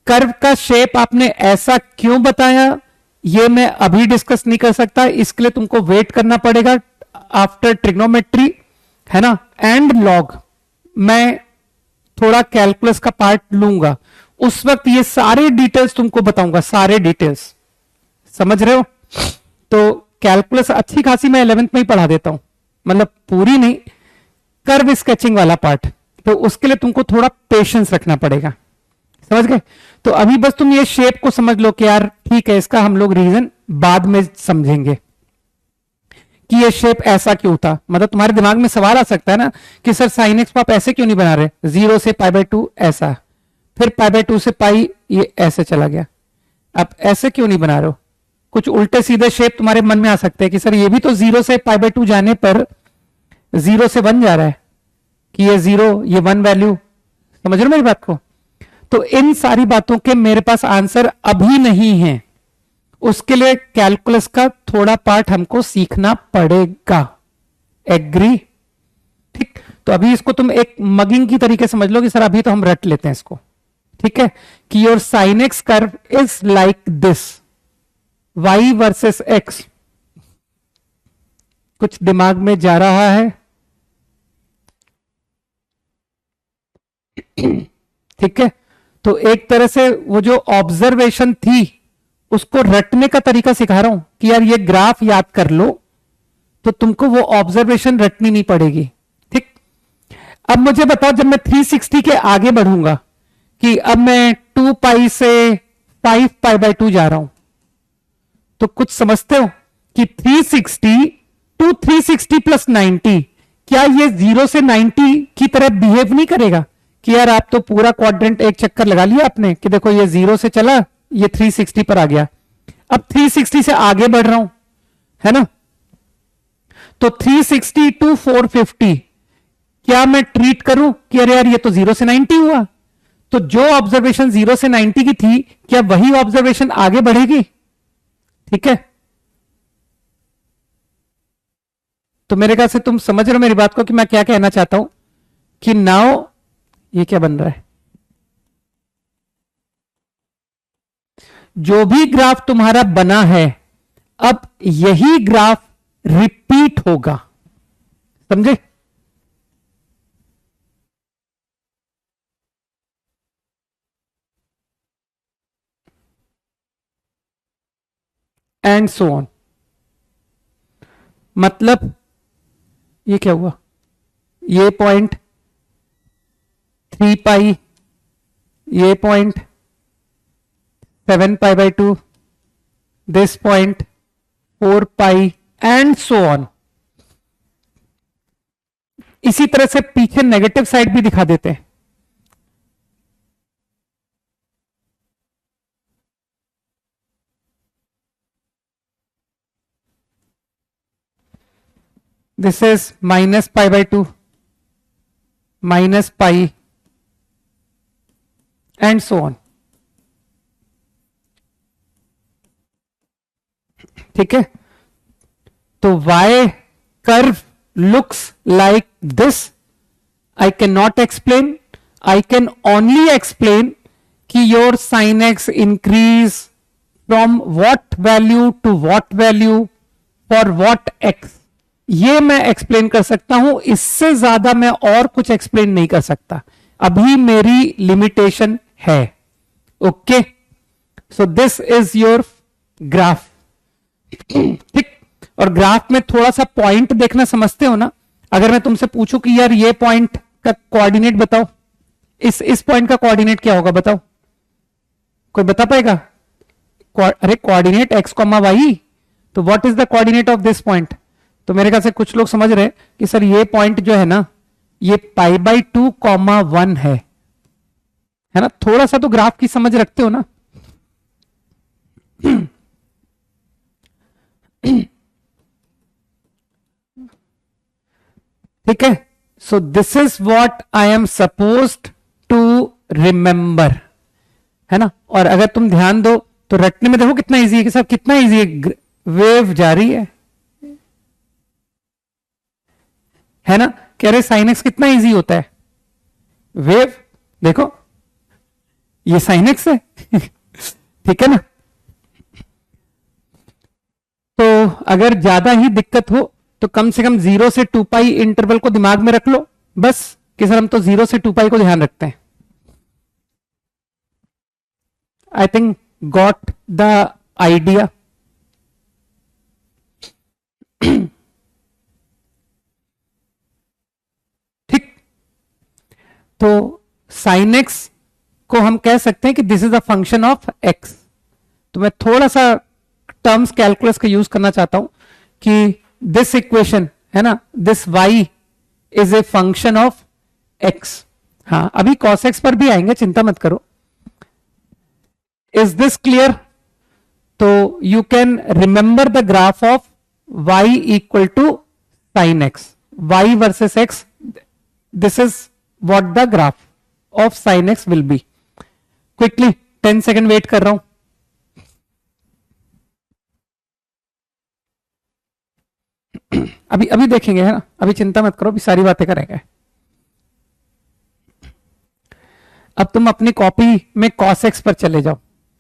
कर्व का शेप आपने ऐसा क्यों बताया ये मैं अभी डिस्कस नहीं कर सकता, इसके लिए तुमको वेट करना पड़ेगा आफ्टर ट्रिग्नोमेट्री, है ना, एंड लॉग। मैं थोड़ा कैलकुलस का पार्ट लूंगा, उस वक्त ये सारे डिटेल्स तुमको बताऊंगा, सारे डिटेल्स, समझ रहे हो। तो कैलकुलस अच्छी खासी मैं 11th में ही पढ़ा देता हूं, मतलब पूरी नहीं, कर्व स्केचिंग वाला पार्ट, तो उसके लिए तुमको थोड़ा पेशेंस रखना पड़ेगा, समझ गए। तो अभी बस तुम ये शेप को समझ लो कि यार ठीक है, इसका हम लोग रीजन बाद में समझेंगे कि ये शेप ऐसा क्यों था। मतलब तुम्हारे दिमाग में सवाल आ सकता है ना कि सर साइन एक्स को आप ऐसे क्यों नहीं बना रहे, 0 से π/2 ऐसा, फिर π/2 से पाई ये ऐसे चला गया, आप ऐसे क्यों नहीं बना रहे हो। कुछ उल्टे सीधे शेप तुम्हारे मन में आ सकते हैं कि सर ये भी तो 0 से π/2 जाने पर 0 से 1 जा रहा है, कि ये 0 ये 1 वैल्यू, समझ रहे हो मेरी बात को। तो इन सारी बातों के मेरे पास आंसर अभी नहीं है, उसके लिए कैलकुलस का थोड़ा पार्ट हमको सीखना पड़ेगा, एग्री। ठीक, तो अभी इसको तुम एक मगिंग की तरीके समझ लो कि सर अभी तो हम रट लेते हैं इसको, ठीक है, कि your sine x curve is like this, y versus x। कुछ दिमाग में जा रहा है, ठीक है। तो एक तरह से वो जो ऑब्जर्वेशन थी उसको रटने का तरीका सिखा रहा हूं कि यार ये ग्राफ याद कर लो तो तुमको वो ऑब्जर्वेशन रटनी नहीं पड़ेगी। ठीक, अब मुझे बताओ जब मैं 360 के आगे बढ़ूंगा कि अब मैं 2 पाई से 5π/2 जा रहा हूं, तो कुछ समझते हो कि 360 टू 360 प्लस 90, क्या ये 0 से 90 की तरह बिहेव नहीं करेगा कि यार आप तो पूरा क्वाड्रेंट एक चक्कर लगा लिया आपने कि देखो ये 0 से चला ये 360 पर आ गया, अब 360 से आगे बढ़ रहा हूं, है ना। तो 360 टू 450 क्या मैं ट्रीट करूं कि अरे यार ये तो 0 से 90 हुआ, तो जो ऑब्जर्वेशन 0 से 90 की थी क्या वही ऑब्जर्वेशन आगे बढ़ेगी, ठीक है। तो मेरे ख्याल से तुम समझ रहे हो मेरी बात को कि मैं क्या कहना चाहता हूं कि नाउ ये क्या बन रहा है, जो भी ग्राफ तुम्हारा बना है अब यही ग्राफ रिपीट होगा, समझे। एंड सो ऑन, मतलब ये क्या हुआ, ये पॉइंट 3 पाई, ये point 7π/2, this point 4 pi and so on. इसी तरह से पीछे नेगेटिव साइड भी दिखा देते हैं। This is -π/2, -π and so on, ठीक है। तो y curve looks like this, I can not explain, I can only explain कि your sine x increase from what value to what value for what x, ये मैं explain कर सकता हूं, इससे ज्यादा मैं और कुछ एक्सप्लेन नहीं कर सकता, अभी मेरी लिमिटेशन है। Okay, so this is your graph, ठीक। और ग्राफ में थोड़ा सा पॉइंट देखना समझते हो ना। अगर मैं तुमसे पूछूं कि यार ये पॉइंट का कोऑर्डिनेट बताओ, इस पॉइंट का कोऑर्डिनेट क्या होगा बताओ, कोई बता पाएगा। अरे कोऑर्डिनेट एक्स कॉमा वाई, तो what is the coordinate of this point? तो मेरे ख्याल से कुछ लोग समझ रहे हैं कि सर ये पॉइंट जो है ना, ये π/2, 1 है ना? थोड़ा सा तो ग्राफ की समझ रखते हो ना? ठीक है, so this is what I am supposed to remember, है ना? और अगर तुम ध्यान दो तो रटने में देखो कितना इजी है कि साहब, कितना इजी है, वेव जा रही है ना? कह रहे साइन एक्स कितना इजी होता है, वेव देखो ये साइन एक्स है। ठीक है ना? तो अगर ज्यादा ही दिक्कत हो तो कम से कम 0 से 2π इंटरवल को दिमाग में रख लो बस, कि सर हम तो 0 से 2π को ध्यान रखते हैं। I think got the idea. ठीक, तो साइन एक्स को हम कह सकते हैं कि this is a function of x. तो मैं थोड़ा सा टर्म्स कैलकुलस का यूज करना चाहता हूं कि दिस इक्वेशन है ना, this y is a function of x। हाँ, अभी cos x पर भी आएंगे, चिंता मत करो। Is this clear? तो you can remember the graph of y equal to sine x, y versus x, this is what the graph of sine x will be. Quickly 10 second wait कर रहा हूं। अभी अभी देखेंगे, है ना? अभी चिंता मत करो, अभी सारी बातें करेंगे। अब तुम अपनी कॉपी में cos x पर चले जाओ,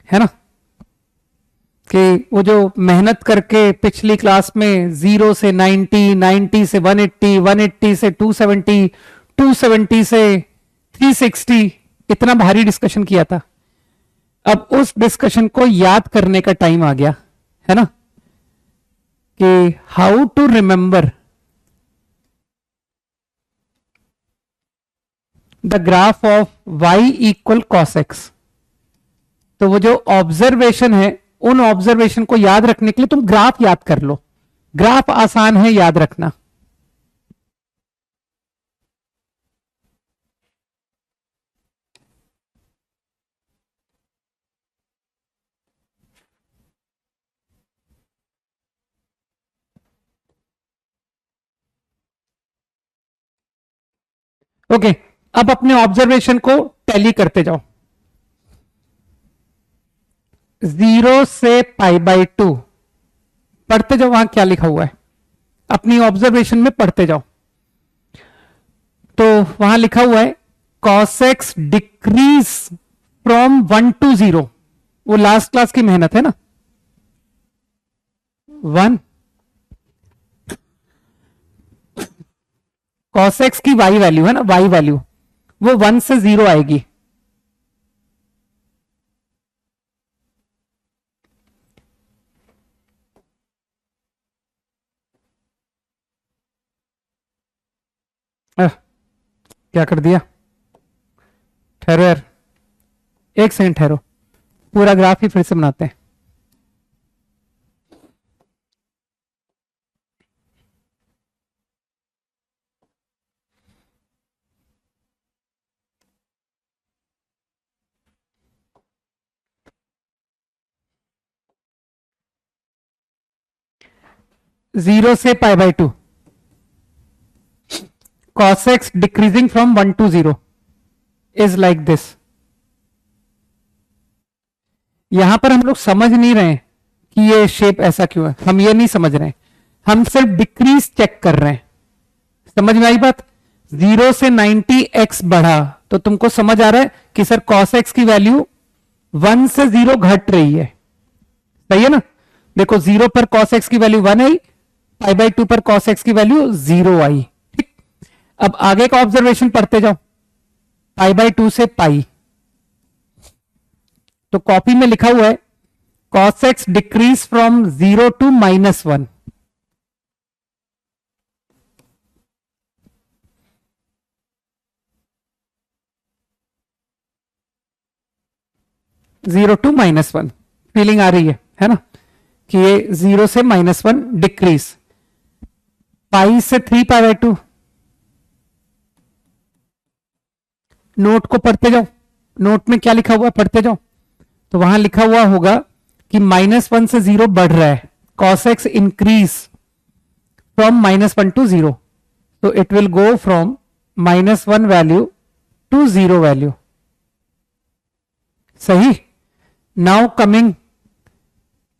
है ना? कि वो जो मेहनत करके पिछली क्लास में 0 से 90, 90 से 180, 180 से 270, 270 से 360 इतना भारी डिस्कशन किया था। अब उस डिस्कशन को याद करने का टाइम आ गया, है ना? कि how to remember the graph of y equal cos x। तो वो जो ऑब्जर्वेशन है, उन ऑब्जर्वेशन को याद रखने के लिए तुम ग्राफ याद कर लो। ग्राफ आसान है याद रखना। ओके, अब अपने ऑब्जर्वेशन को टैली करते जाओ। 0 से π/2 पढ़ते जाओ, वहां क्या लिखा हुआ है अपनी ऑब्जर्वेशन में पढ़ते जाओ। तो वहां लिखा हुआ है cos x decrease from 1 to 0। वो लास्ट क्लास की मेहनत है ना, 1 cos x की y वैल्यू है ना, y वैल्यू वो 1 से 0 आएगी। क्या कर दिया? ठहरो यार, एक सेकंड ठहरो, पूरा ग्राफ ही फिर से बनाते हैं। जीरो से π/2 cos x decreasing from 1 to 0 is like this. यहां पर हम लोग समझ नहीं रहे हैं कि ये शेप ऐसा क्यों है, हम ये नहीं समझ रहे हैं, हम सिर्फ डिक्रीज चेक कर रहे हैं। समझ में आई बात? 0 से 90 x बढ़ा तो तुमको समझ आ रहा है कि सर cos x की वैल्यू 1 से 0 घट रही है। सही है ना? देखो 0 पर cos x की वैल्यू 1 आई, π/2 पर cos x की वैल्यू 0 आई। ठीक, अब आगे का ऑब्जर्वेशन पढ़ते जाओ, π/2 से पाई। तो कॉपी में लिखा हुआ है cos x decrease from 0 to -1। 0 to -1। Feeling आ रही है ना, कि ये 0 से -1 डिक्रीज, पाई से 3π/2। नोट को पढ़ते जाओ, नोट में क्या लिखा हुआ है पढ़ते जाओ। तो वहां लिखा हुआ होगा कि -1 से 0 बढ़ रहा है, cos x increase from -1 to 0, तो it will go from -1 value to 0 value. सही। नाउ कमिंग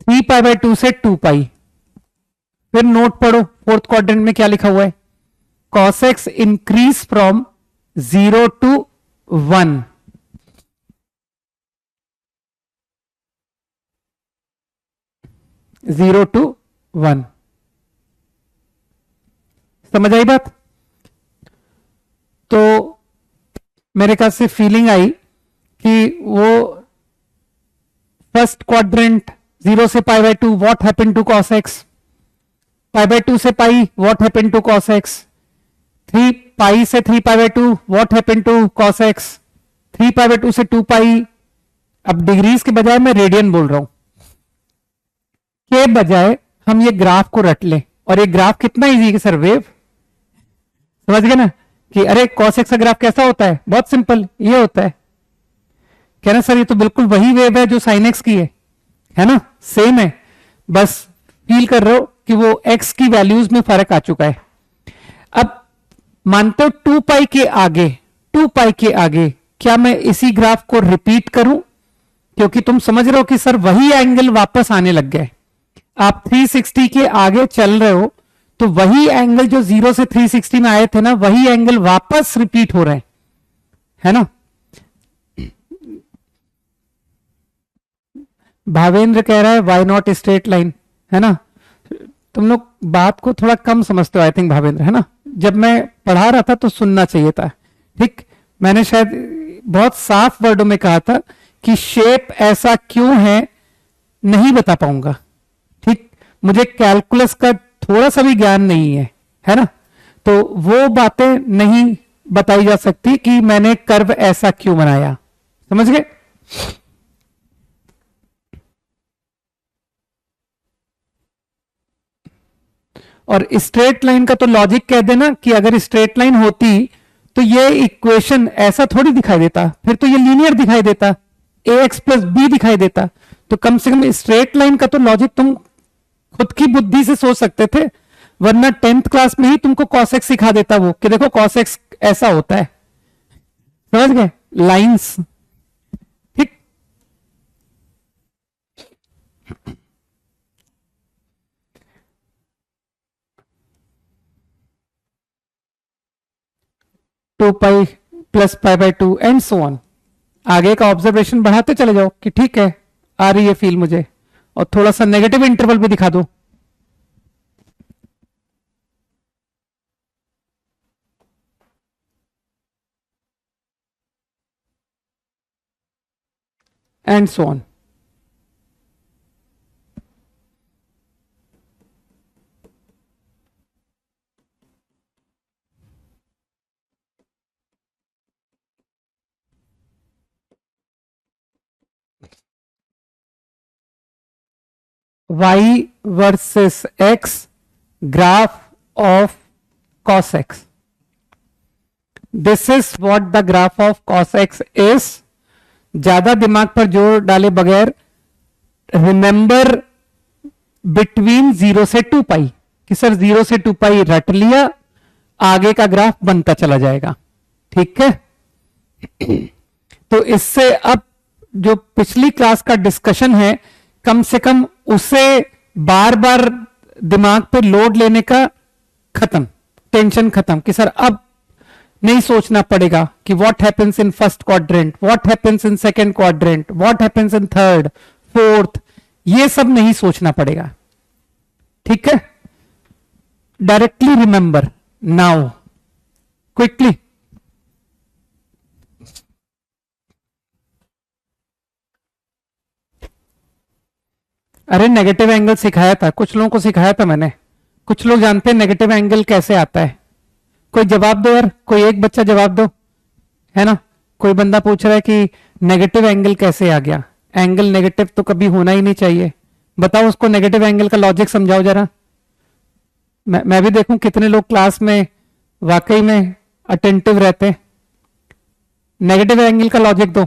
3π/2 से 2π, फिर नोट पढ़ो, फोर्थ क्वाड्रेंट में क्या लिखा हुआ है, cos x increase from 0 to 1। Zero to 1, समझ आई बात। तो मेरे ख्याल से फीलिंग आई कि वो फर्स्ट क्वाड्रेंट 0 से π/2 what happened to cos x, π/2 से पाई what happened to cos x, 3 pi से 3π/2 what happened to cos x, 3π/2 से 2π। अब डिग्रीज के बजाय मैं रेडियन बोल रहा हूं, के बजाय हम ये ग्राफ को रट लें। और ये ग्राफ कितना इजी है सर, वेव, समझ गए ना, कि अरे cos x का ग्राफ कैसा होता है, बहुत सिंपल, ये होता है। कहना सर ये तो बिल्कुल वही वेव है जो sin x की है ना, सेम है, बस फील कर रहे हो कि वो x की वैल्यूज में फर्क आ चुका है। अब मानते हो 2π के आगे, 2π के आगे क्या मैं इसी ग्राफ को रिपीट करूं, क्योंकि तुम समझ रहे हो कि सर वही एंगल वापस आने लग गए। आप 360 के आगे चल रहे हो तो वही एंगल जो 0 से 360 में आए थे ना, वही एंगल वापस रिपीट हो रहे हैं, है ना। भावेंद्र कह रहा है वाई नॉट स्ट्रेट लाइन, है ना। तुम लोग बात को थोड़ा कम समझते हो आई थिंक भावेंद्र, है ना। जब मैं पढ़ा रहा था तो सुनना चाहिए था, ठीक। मैंने शायद बहुत साफ वर्डों में कहा था कि शेप ऐसा क्यों है नहीं बता पाऊंगा, ठीक। मुझे कैलकुलस का थोड़ा सा भी ज्ञान नहीं है ना, तो वो बातें नहीं बताई जा सकती कि मैंने कर्व ऐसा क्यों बनाया, समझ गए। और स्ट्रेट लाइन का तो लॉजिक कह देना कि अगर स्ट्रेट लाइन होती तो ये इक्वेशन ऐसा थोड़ी दिखाई देता, फिर तो ये लीनियर दिखाई देता, ax + b दिखाई देता। तो कम से कम स्ट्रेट लाइन का तो लॉजिक तुम खुद की बुद्धि से सोच सकते थे, वरना 10th क्लास में ही तुमको cos x सिखा देता वो, कि देखो cos x ऐसा होता है, समझ गए, लाइंस, ठीक। Two pi plus π/2 and so on. आगे का ऑब्जर्वेशन बढ़ाते चले जाओ कि ठीक है आ रही है फील मुझे, और थोड़ा सा नेगेटिव इंटरवल भी दिखा दो। And so on. y versus x graph of cos x. This is what the graph of cos x is. ज्यादा दिमाग पर जोर डाले बगैर रिमेंबर बिटवीन 0 से 2π, कि सर 0 से 2π रट लिया, आगे का ग्राफ बनता चला जाएगा, ठीक है। तो इससे अब जो पिछली क्लास का डिस्कशन है, कम से कम उसे बार बार दिमाग पे लोड लेने का खत्म, टेंशन खत्म, कि सर अब नहीं सोचना पड़ेगा कि what happens in first quadrant, what happens in second quadrant, what happens in third fourth, ये सब नहीं सोचना पड़ेगा, ठीक है। Directly remember now quickly. अरे नेगेटिव एंगल सिखाया था, कुछ लोगों को सिखाया था मैंने, कुछ लोग जानते हैं नेगेटिव एंगल कैसे आता है। कोई जवाब दो यार, कोई एक बच्चा जवाब दो, है ना। कोई बंदा पूछ रहा है कि नेगेटिव एंगल कैसे आ गया, एंगल नेगेटिव तो कभी होना ही नहीं चाहिए। बताओ उसको नेगेटिव एंगल का लॉजिक समझाओ जरा। मैं भी देखूं कितने लोग क्लास में वाकई में अटेंटिव रहते हैं। नेगेटिव एंगल का लॉजिक दो।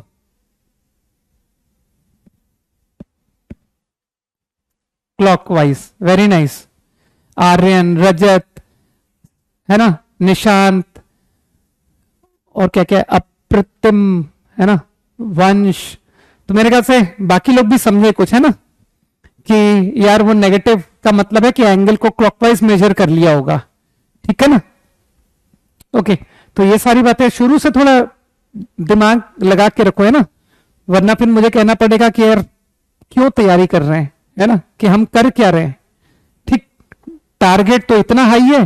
Clockwise, very nice. Aryan, Rajat, है ना, निशांत, और क्या क्या, अप्रतिम, है ना, वंश। तो मेरे ख्याल से बाकी लोग भी समझे कुछ, है ना, कि यार वो नेगेटिव का मतलब है कि एंगल को क्लॉकवाइज मेजर कर लिया होगा। ठीक है ना। ओके, तो ये सारी बातें शुरू से थोड़ा दिमाग लगा के रखो, है ना, वरना फिर मुझे कहना पड़ेगा कि यार क्यों तैयारी कर रहे हैं, है ना, कि हम कर क्या रहे हैं। ठीक, टारगेट तो इतना हाई है,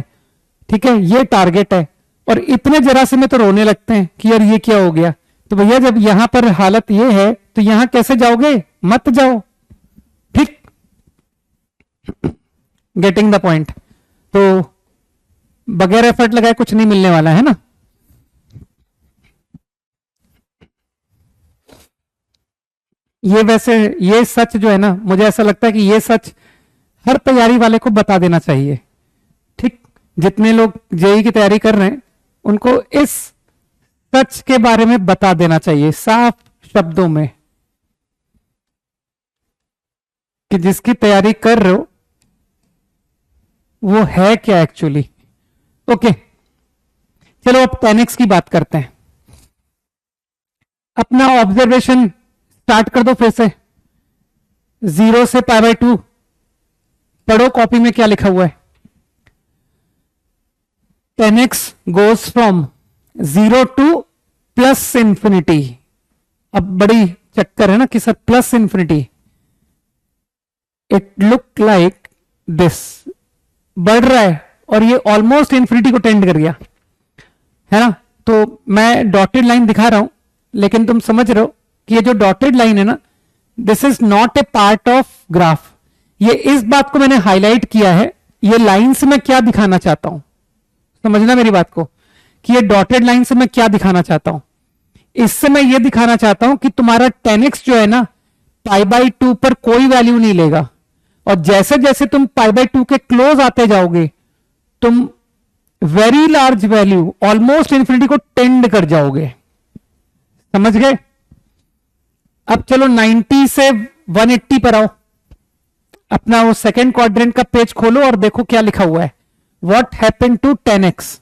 ठीक है, ये टारगेट है, और इतने जरा से में तो रोने लगते हैं कि यार ये क्या हो गया। तो भैया जब यहां पर हालत ये है तो यहां कैसे जाओगे, मत जाओ। ठीक, गेटिंग द पॉइंट। तो बगैर एफर्ट लगाए कुछ नहीं मिलने वाला, है ना। ये वैसे ये सच जो है ना, मुझे ऐसा लगता है कि ये सच हर तैयारी वाले को बता देना चाहिए। ठीक, जितने लोग जेई की तैयारी कर रहे हैं उनको इस सच के बारे में बता देना चाहिए साफ शब्दों में कि जिसकी तैयारी कर रहे हो वो है क्या एक्चुअली। ओके, चलो अब 10x की बात करते हैं। अपना ऑब्जर्वेशन स्टार्ट कर दो फिर से, 0 से π/2। पढ़ो कॉपी में क्या लिखा हुआ है। 10x goes from 0 to plus infinity. अब बड़ी चक्कर है ना कि sir plus infinity, it look like this, बढ़ रहा है और ये ऑलमोस्ट इंफिनिटी को टेंड कर गया, है ना। तो मैं डॉटेड लाइन दिखा रहा हूं, लेकिन तुम समझ रहे हो कि ये जो डॉटेड लाइन है ना, this is not a part of graph. ये इस बात को मैंने हाईलाइट किया है, ये लाइन से मैं क्या दिखाना चाहता हूं, समझना मेरी बात को, कि ये डॉटेड लाइन से मैं क्या दिखाना चाहता हूं। इससे मैं ये दिखाना चाहता हूं कि तुम्हारा 10x जो है ना π/2 पर कोई वैल्यू नहीं लेगा, और जैसे जैसे तुम π/2 के क्लोज आते जाओगे तुम very large value almost infinity को टेंड कर जाओगे। समझ गए। अब चलो 90 से 180 पर आओ। अपना वो सेकेंड क्वाड्रेंट का पेज खोलो और देखो क्या लिखा हुआ है। What happened to 10x।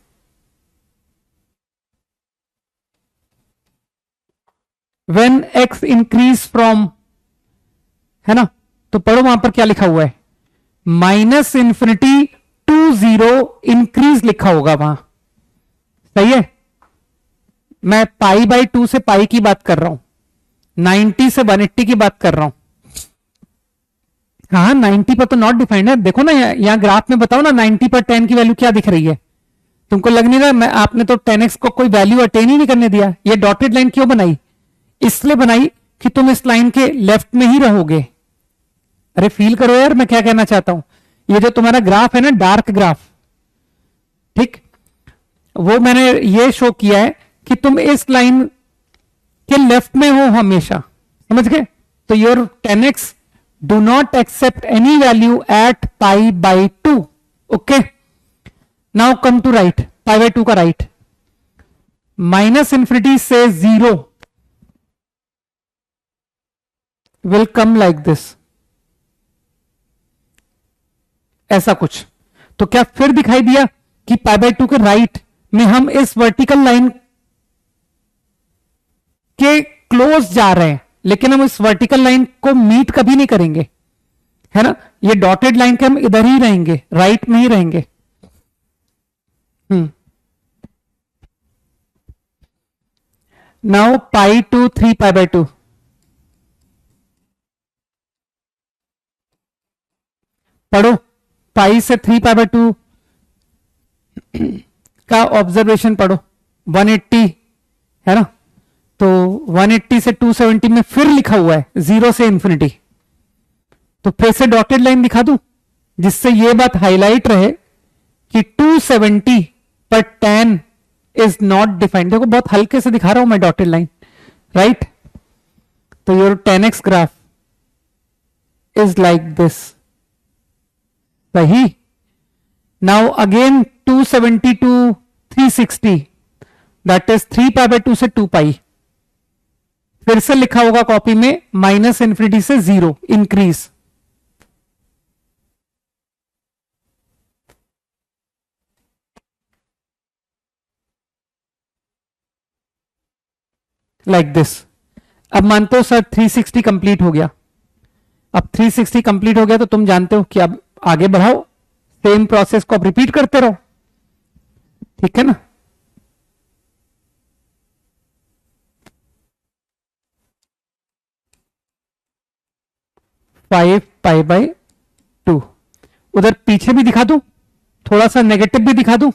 When x increase from, है ना, तो पढ़ो वहां पर क्या लिखा हुआ है, माइनस इंफिनिटी टू 0 इंक्रीज लिखा होगा वहां। सही है। मैं π/2 से पाई की बात कर रहा हूं, 90 से 180 की बात कर रहा हूं। हाँ 90 पर तो नॉट डिफाइंड है। देखो ना यहां ग्राफ में बताओ ना 90 पर 10 की वैल्यू क्या दिख रही है। तुमको लग नहीं रहा मैं आपने तो 10x को कोई वैल्यू अटेन ही नहीं करने दिया। ये डॉटेड लाइन क्यों बनाई, इसलिए बनाई कि तुम इस लाइन के लेफ्ट में ही रहोगे। अरे फील करो यार मैं क्या कहना चाहता हूं। ये जो तुम्हारा ग्राफ है ना, डार्क ग्राफ, ठीक, वो मैंने ये शो किया है कि तुम इस लाइन के लेफ्ट में हो हमेशा। समझ गए। तो your 10x do not accept any value at π/2। Okay, now come to right, π/2 का राइट, माइनस इंफिनिटी से 0 विल कम लाइक दिस, ऐसा कुछ। तो क्या फिर दिखाई दिया कि π/2 के राइट में हम इस वर्टिकल लाइन के क्लोज जा रहे हैं, लेकिन हम इस वर्टिकल लाइन को मीट कभी नहीं करेंगे, है ना। ये डॉटेड लाइन के हम इधर ही रहेंगे, राइट में ही रहेंगे। Now π to 3 π/2। पढ़ो, पाई से 3 π/2 का ऑब्जर्वेशन पढ़ो, 180 है ना। तो 180 से 270 में फिर लिखा हुआ है 0 से इंफिनिटी। तो फिर से डॉटेड लाइन दिखा दूं जिससे ये बात हाईलाइट रहे कि 270 पर 10 इज नॉट डिफाइंड। देखो बहुत हल्के से दिखा रहा हूं मैं डॉटेड लाइन, राइट। तो your 10x graph is like this, सही। Now again 270 to 360, that is 3 pi by 2 से 2 पाई। फिर से लिखा होगा कॉपी में माइनस इंफिनिटी से 0 इंक्रीज। Like this. अब मानते हो सर 360 कंप्लीट हो गया। अब 360 कंप्लीट हो गया तो तुम जानते हो कि अब आगे बढ़ाओ, सेम प्रोसेस को अब रिपीट करते रहो, ठीक है ना। Five pi by 2। उधर पीछे भी दिखा दूं, थोड़ा सा नेगेटिव भी दिखा दूं।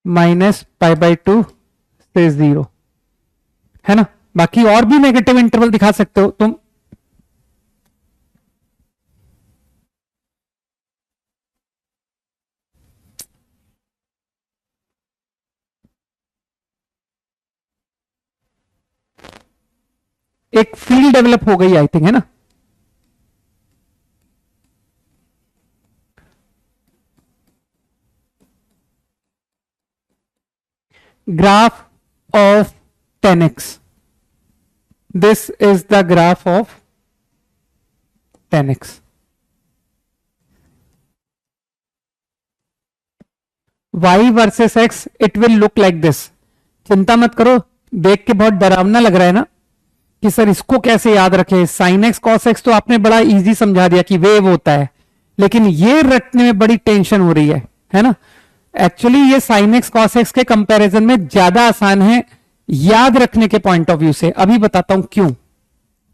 माइनस पाई बाई 2 से 0, है ना। बाकी और भी नेगेटिव इंटरवल दिखा सकते हो तुम। एक फील्ड डेवलप हो गई आई थिंक, है ना। Graph of 10x, this is the graph of 10x। y versus x, it will look like this. चिंता मत करो, देख के बहुत डरावना लग रहा है ना कि सर इसको कैसे याद रखे। साइन एक्स कॉस एक्स तो आपने बड़ा इजी समझा दिया कि वेव होता है, लेकिन ये रटने में बड़ी टेंशन हो रही है ना। एक्चुअली ये साइन एक्स कॉस एक्स के कंपैरिजन में ज्यादा आसान है याद रखने के पॉइंट ऑफ व्यू से। अभी बताता हूं क्यों।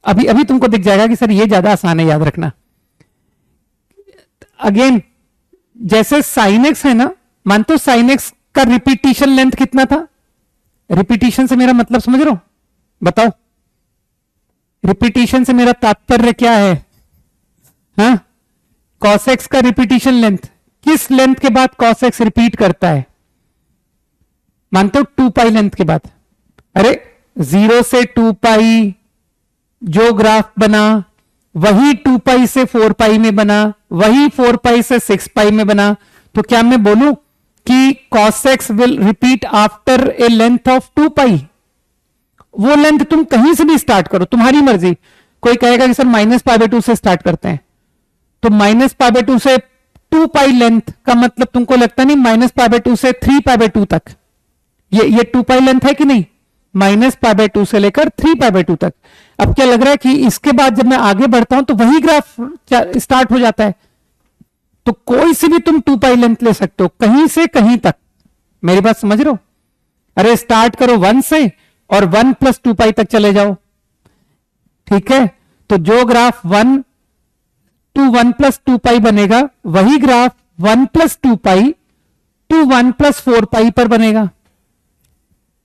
अभी अभी तुमको दिख जाएगा कि सर ये ज्यादा आसान है याद रखना। अगेन जैसे साइन एक्स है ना, मानते हो साइन एक्स का रिपीटिशन लेंथ कितना था। रिपीटिशन से मेरा मतलब समझ रहे हो, बताओ। रिपीटिशन से मेरा तात्पर्य क्या है। हाँ, कॉस एक्स का रिपीटिशन लेंथ, किस लेंथ के बाद कॉस एक्स रिपीट करता है। मानते हो 2 पाई लेंथ के बाद। अरे 0 से 2 पाई जो ग्राफ बना वही 2 पाई से 4 पाई में बना, वही 4 पाई से 6 पाई में बना। तो क्या मैं बोलूं कि cos x will repeat after a length of 2 पाई। वो लेंथ तुम कहीं से भी स्टार्ट करो, तुम्हारी मर्जी। कोई कहेगा कि सर माइनस पाई बाई 2 से स्टार्ट करते हैं, तो माइनस पाई बाई 2 से 2 पाई लेंथ का मतलब तुमको लगता नहीं माइनस पाई बाई 2 से 3 पाई बाई 2 तक ये 2 पाई लेंथ है कि नहीं। माइनस पाई बाई 2 से लेकर 3 पाई बाई 2 तक। अब क्या लग रहा है कि इसके बाद जब मैं आगे बढ़ता हूं तो वही ग्राफ स्टार्ट हो जाता है। तो कोई सी भी तुम 2 पाई लेंथ ले सकते हो, कहीं से कहीं तक। मेरी बात समझ रहे हो। अरे स्टार्ट करो 1 से और 1 प्लस 2 पाई तक चले जाओ, ठीक है। तो जो ग्राफ 1 टू 1 प्लस 2 पाई बनेगा, वही graph 1 plus 2 pi to 1 plus 4 pi पर बनेगा।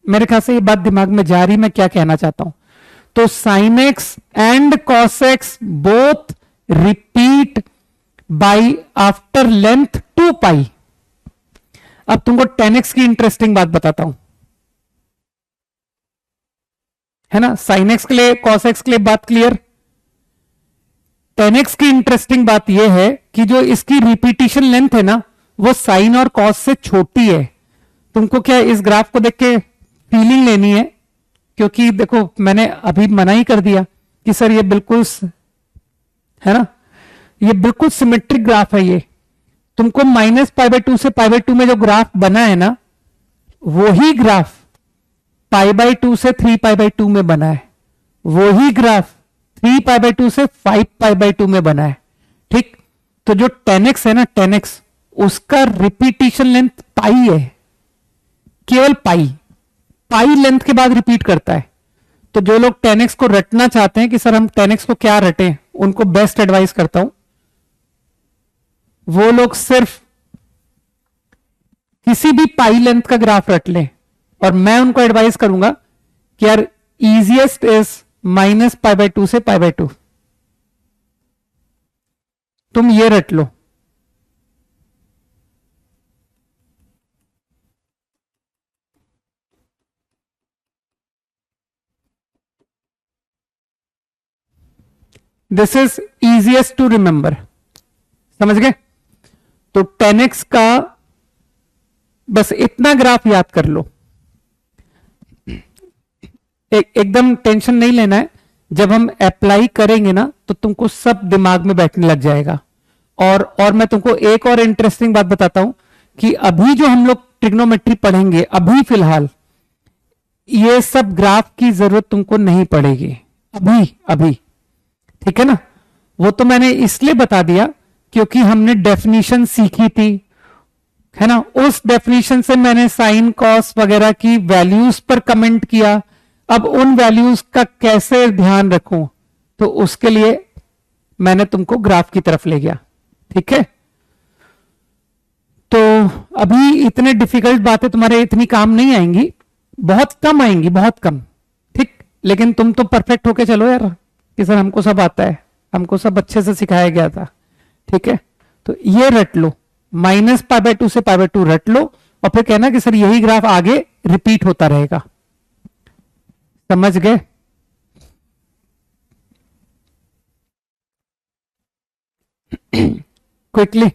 मेरे ख्याल से ये बात दिमाग में जा रही, मैं क्या कहना चाहता हूं। तो sine x and cos x both repeat by after length 2 पाई। अब तुमको 10x की इंटरेस्टिंग बात बताता हूं, है ना। साइन एक्स के लिए कॉस एक्स के लिए बात क्लियर। 10x की इंटरेस्टिंग बात यह है कि जो इसकी रिपीटिशन लेंथ है ना, वो साइन और कॉस से छोटी है। तुमको क्या इस ग्राफ को देख के फीलिंग लेनी है, क्योंकि देखो मैंने अभी मना ही कर दिया कि सर ये बिल्कुल, है ना, ये बिल्कुल सिमेट्रिक ग्राफ है। ये तुमको माइनस पाई बाई 2 से पाई बाई 2 में जो ग्राफ बना है ना, वही ग्राफ पाई बाई 2 से 3 पाई बाई 2 में बना है। वही ग्राफ 3 पाई बाई 2 से 5 पाई बाई 2 में बना है, ठीक। तो जो 10x है ना, 10x उसका रिपीटिशन लेंथ पाई है, केवल पाई। पाई लेंथ के बाद रिपीट करता है। तो जो लोग 10x को रटना चाहते हैं कि सर हम 10x को क्या रटें, उनको बेस्ट एडवाइस करता हूं, वो लोग सिर्फ किसी भी पाई लेंथ का ग्राफ रट लें। और मैं उनको एडवाइस करूंगा कि यार easiest is minus pi by 2 से पाई बाई 2। तुम ये रट लो, this is easiest to remember, समझ गए? तो 10x का बस इतना ग्राफ याद कर लो, एकदम टेंशन नहीं लेना है, जब हम अप्लाई करेंगे ना तो तुमको सब दिमाग में बैठने लग जाएगा। और मैं तुमको एक और इंटरेस्टिंग बात बताता हूं कि अभी जो हम लोग ट्रिग्नोमेट्री पढ़ेंगे, अभी फिलहाल ये सब ग्राफ की जरूरत तुमको नहीं पड़ेगी अभी अभी, ठीक है ना? वो तो मैंने इसलिए बता दिया क्योंकि हमने डेफिनेशन सीखी थी, है ना? उस डेफिनेशन से मैंने साइन कॉस वगैरह की वैल्यूज पर कमेंट किया। अब उन वैल्यूज का कैसे ध्यान रखूं, तो उसके लिए मैंने तुमको ग्राफ की तरफ ले गया, ठीक है? तो अभी इतने डिफिकल्ट बातें तुम्हारे इतनी काम नहीं आएंगी, बहुत कम आएंगी, बहुत कम, ठीक? लेकिन तुम तो परफेक्ट होके चलो यार कि सर हमको सब आता है, हमको सब अच्छे से सिखाया गया था, ठीक है? तो ये रट लो, -π/2 से π/2 रट लो, और फिर कहना कि सर यही ग्राफ आगे रिपीट होता रहेगा। समझ गए? क्विकली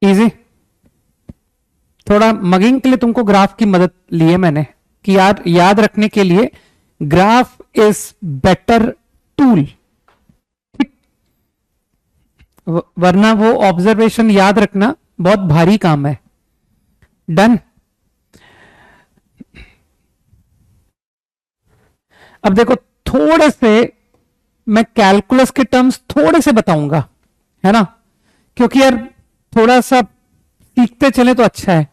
इजी, थोड़ा मगिंग के लिए तुमको ग्राफ की मदद ली है मैंने कि याद रखने के लिए ग्राफ इज बेटर टूल, ठीक? वरना वो ऑब्जर्वेशन याद रखना बहुत भारी काम है। डन? अब देखो, थोड़े से मैं कैलकुलस के टर्म्स थोड़े से बताऊंगा, है ना? क्योंकि यार थोड़ा सा सीखते चले तो अच्छा है।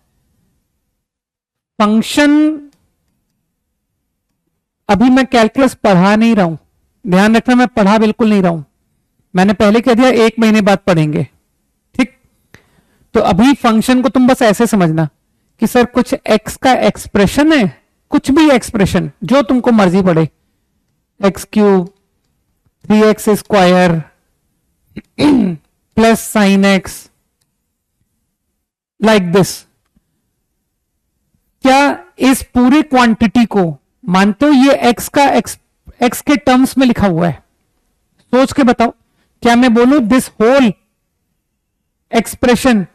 फंक्शन अभी मैं कैलकुलस पढ़ा नहीं रहा हूं, ध्यान रखना, मैं पढ़ा बिल्कुल नहीं रहा हूं, मैंने पहले कह दिया 1 महीने बाद पढ़ेंगे, ठीक? तो अभी फंक्शन को तुम बस ऐसे समझना कि सर कुछ x का एक्सप्रेशन है, कुछ भी एक्सप्रेशन जो तुमको मर्जी पड़े, x³ 3x² plus sign x, like this. क्या इस पूरी क्वांटिटी को मानते हो ये x का x के टर्म्स में लिखा हुआ है? सोच के बताओ, क्या मैं बोलूं this whole expression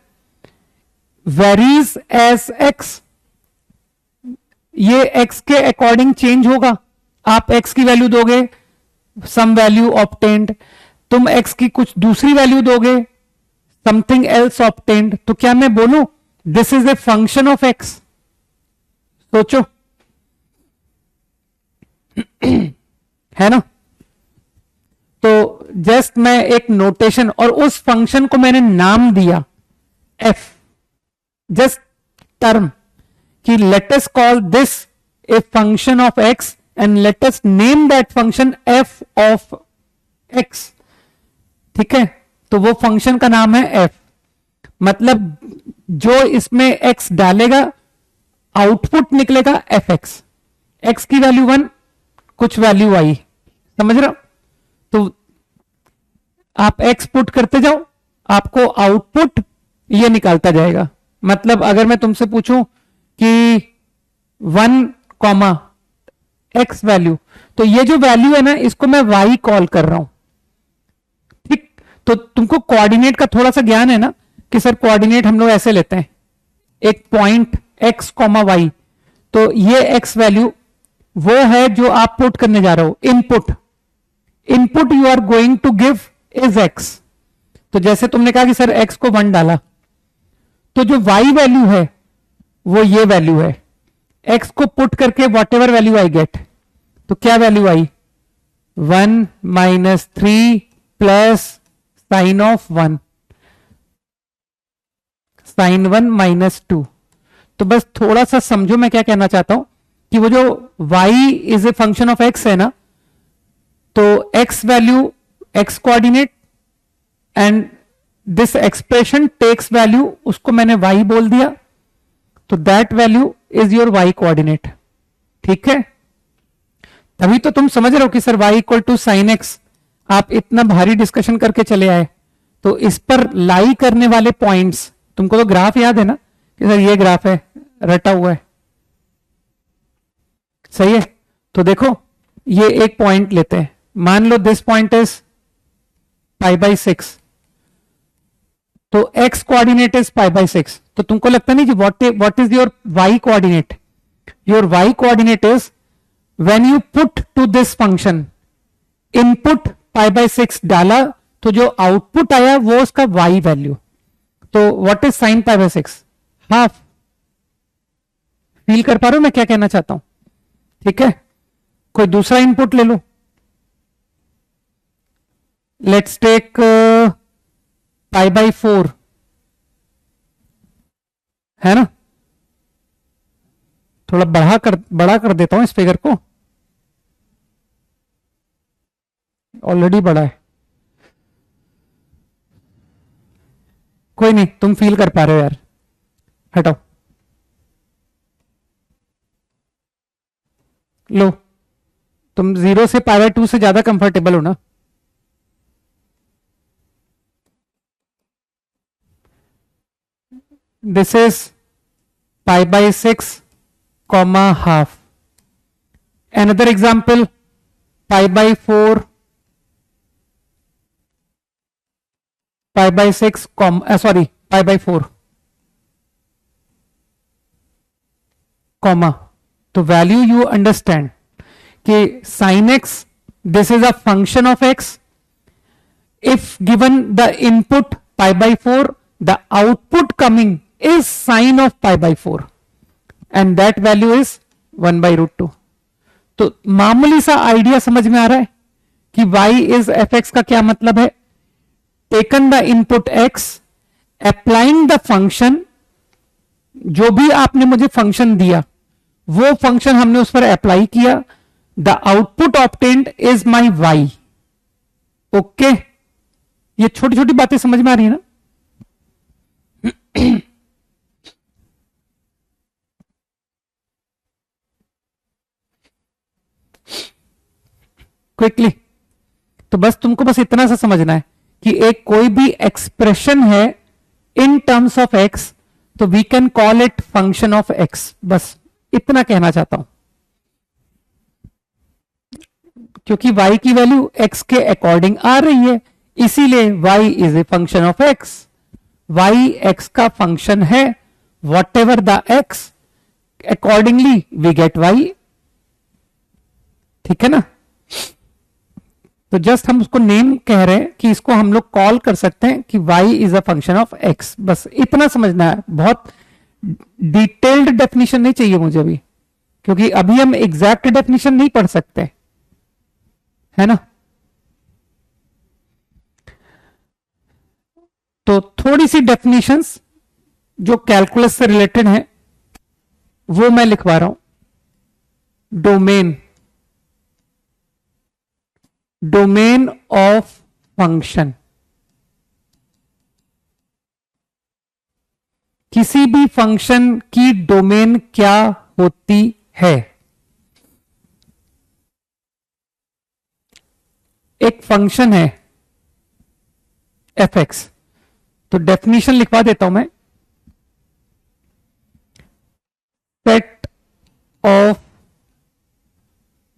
varies as x, ये x के अकॉर्डिंग चेंज होगा? आप x की वैल्यू दोगे, सम वैल्यू ऑब्टेन्ड, तुम x की कुछ दूसरी वैल्यू दोगे, समथिंग एल्स ऑब्टेन्ड, तो क्या मैं बोलूं this is a function of x? सोचो, है ना? तो जस्ट मैं एक नोटेशन, और उस फंक्शन को मैंने नाम दिया f, जस्ट टर्म कि let us call this A function of x and let us name that function f of x, ठीक है? तो वो फंक्शन का नाम है f, मतलब जो इसमें x डालेगा आउटपुट निकलेगा fx, x की वैल्यू 1, कुछ वैल्यू आई, समझ रहे हो? तो आप x पुट करते जाओ, आपको आउटपुट ये निकालता जाएगा। मतलब अगर मैं तुमसे पूछूं कि 1, x वैल्यू, तो ये जो वैल्यू है ना, इसको मैं y कॉल कर रहा हूं, ठीक? तो तुमको कोऑर्डिनेट का थोड़ा सा ज्ञान है ना कि सर कोऑर्डिनेट हम लोग ऐसे लेते हैं, एक पॉइंट x, y, तो ये x वैल्यू वो है जो आप पुट करने जा रहे हो, input you are going to give is x। तो जैसे तुमने कहा कि सर x को 1 डाला, तो जो y वैल्यू है वो ये वैल्यू है, x को पुट करके whatever value I get, तो क्या वैल्यू आई? 1 - 3 प्लस साइन ऑफ 1, साइन 1 - 2। तो बस थोड़ा सा समझो मैं क्या कहना चाहता हूं कि वो जो y is a function of x है ना, तो x value x coordinate and this expression takes value, उसको मैंने y बोल दिया, तो that value is your y coordinate. ठीक है, तभी तो तुम समझ रहे हो कि sir y equal to sine x, आप इतना भारी डिस्कशन करके चले आए, तो इस पर लाई करने वाले पॉइंट्स, तुमको तो ग्राफ याद है ना कि सर ये ग्राफ है, रटा हुआ है, सही है। तो देखो ये एक पॉइंट लेते हैं, मान लो दिस पॉइंट इज π/6, तो x कोऑर्डिनेट इज π/6, तो तुमको लगता नहीं कि what is your y coordinate? Your y coordinate is when you put to this function input π/6 डाला, तो जो आउटपुट आया वो उसका y वैल्यू। तो what is sine π/6? Half. Feel कर पा रहे हो मैं क्या कहना चाहता हूं? ठीक है, कोई दूसरा इनपुट ले लो, लेट्स टेक π/4, है ना? थोड़ा बड़ा कर देता हूं इस फिगर को, ऑलरेडी बड़ा है, कोई नहीं, तुम फील कर पा रहे हो यार, हटाओ, लो, तुम 0 से π/2 से ज्यादा कंफर्टेबल हो ना? This is π/6 comma half. Another example, π/4, π/6 π/4 comma, तो वैल्यू यू अंडरस्टैंड कि sin x, this is a function of x, if given the input π/4, the output coming is sine of π/4 and that value is 1/√2। तो मामूली सा idea समझ में आ रहा है कि y is fx का क्या मतलब है? Taken the input x, applying the function, जो भी आपने मुझे फंक्शन दिया वो फंक्शन हमने उस पर अप्लाई किया, the output obtained is my y। Okay, ये छोटी छोटी बातें समझ में आ रही है ना? क्विकली, तो बस तुमको बस इतना सा समझना है कि एक कोई भी एक्सप्रेशन है इन टर्म्स ऑफ एक्स, तो we can call it function of x, बस इतना कहना चाहता हूं। क्योंकि y की वैल्यू x के अकॉर्डिंग आ रही है, इसीलिए y is a function of x। y x का फंक्शन है, whatever the x, accordingly we get y। ठीक है ना? तो जस्ट हम उसको नेम कह रहे हैं कि इसको हम लोग कॉल कर सकते हैं कि y is a function of x, बस इतना समझना है। बहुत डिटेल्ड डेफिनेशन नहीं चाहिए मुझे अभी, क्योंकि अभी हम एग्जैक्ट डेफिनेशन नहीं पढ़ सकते, है ना? तो थोड़ी सी डेफिनेशंस जो कैलकुलस से रिलेटेड है वो मैं लिखवा रहा हूं। डोमेन ऑफ फंक्शन, किसी भी फंक्शन की डोमेन क्या होती है? एक फंक्शन है fx, तो डेफिनेशन लिखवा देता हूं मैं, सेट ऑफ,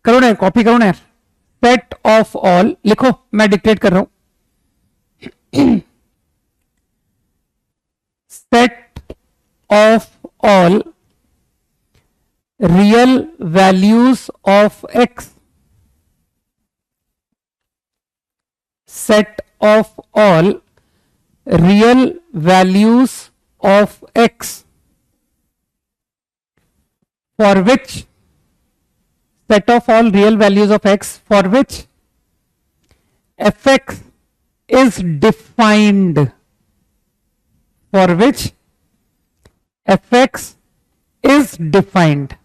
करो ना, कॉपी करो ना, सेट ऑफ ऑल लिखो, मैं डिक्टेट कर रहा हूं। Set of all real values of x, set of all real values of x for which, set of all real values of x for which fx is defined, for which fx is defined,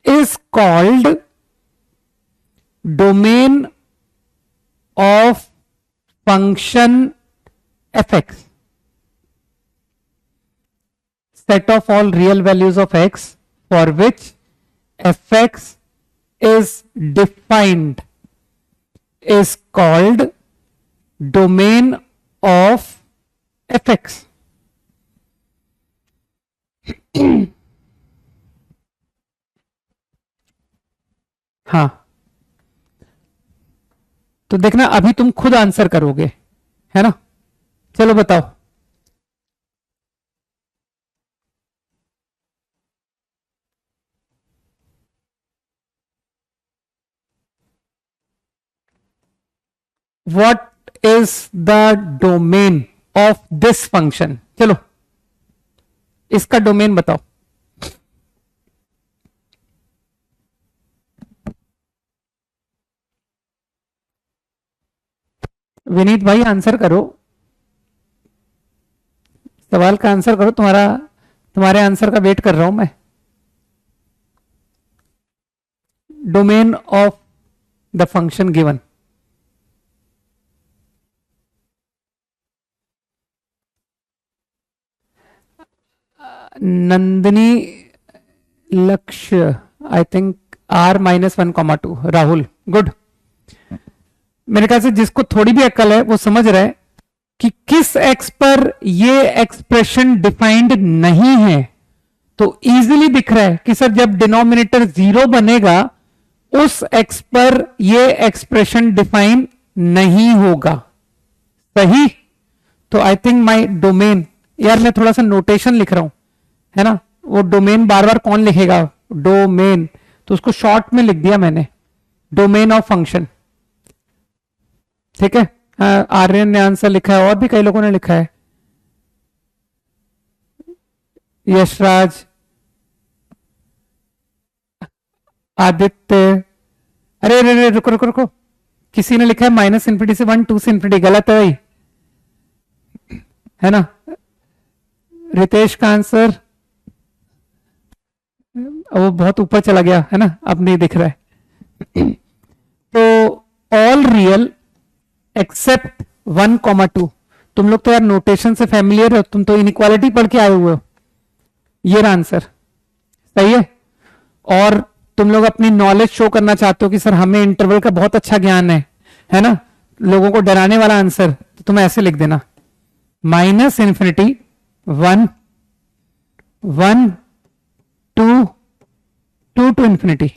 is called domain of function f(x), set of all real values of x for which f(x) is defined is called domain of f(x). हाँ, तो देखना अभी तुम खुद answer करोगे, है ना? चलो बताओ। What is the domain of this function? चलो इसका डोमेन बताओ। विनीत भाई आंसर करो, सवाल का आंसर करो, तुम्हारे आंसर का वेट कर रहा हूं मैं। Domain of the function given. Nandini लक्ष्य, I think R-1,2। Rahul good. मेरे ख्याल से जिसको थोड़ी भी अक्ल है वो समझ रहा है कि किस एक्स पर ये एक्सप्रेशन डिफाइंड नहीं है। तो इजीली दिख रहा है कि सर जब डिनोमिनेटर 0 बनेगा उस एक्स पर ये एक्सप्रेशन डिफाइन नहीं होगा। सही? तो आई थिंक माय डोमेन, यार मैं थोड़ा सा नोटेशन लिख रहा हूं, है ना? वो डोमेन बार बार कौन लिखेगा? डोमेन, तो उसको शॉर्ट में लिख दिया मैंने, डोमेन ऑफ फंक्शन। ठीक है, आर्यन ने आंसर लिखा है और भी कई लोगों ने लिखा है, यशराज, आदित्य। अरे अरे अरे रुको रुको रुको, किसी ने लिखा है -∞ से 1 2 से ∞। गलत है भाई, है ना? रितेश का आंसर वो बहुत ऊपर चला गया, है ना? अब नहीं दिख रहा है। तो ऑल रियल एक्सेप्ट 1, 2। तुम लोग तो यार नोटेशन से फैमिलियर हो, तुम तो इनइक्वालिटी पढ़ के आए हुए हो। ये आंसर सही है। और तुम लोग अपनी नॉलेज शो करना चाहते हो कि सर हमें इंटरवल का बहुत अच्छा ज्ञान है ना? लोगों को डराने वाला आंसर, तो तुम ऐसे लिख देना -∞ 1 1 2 2 to ∞।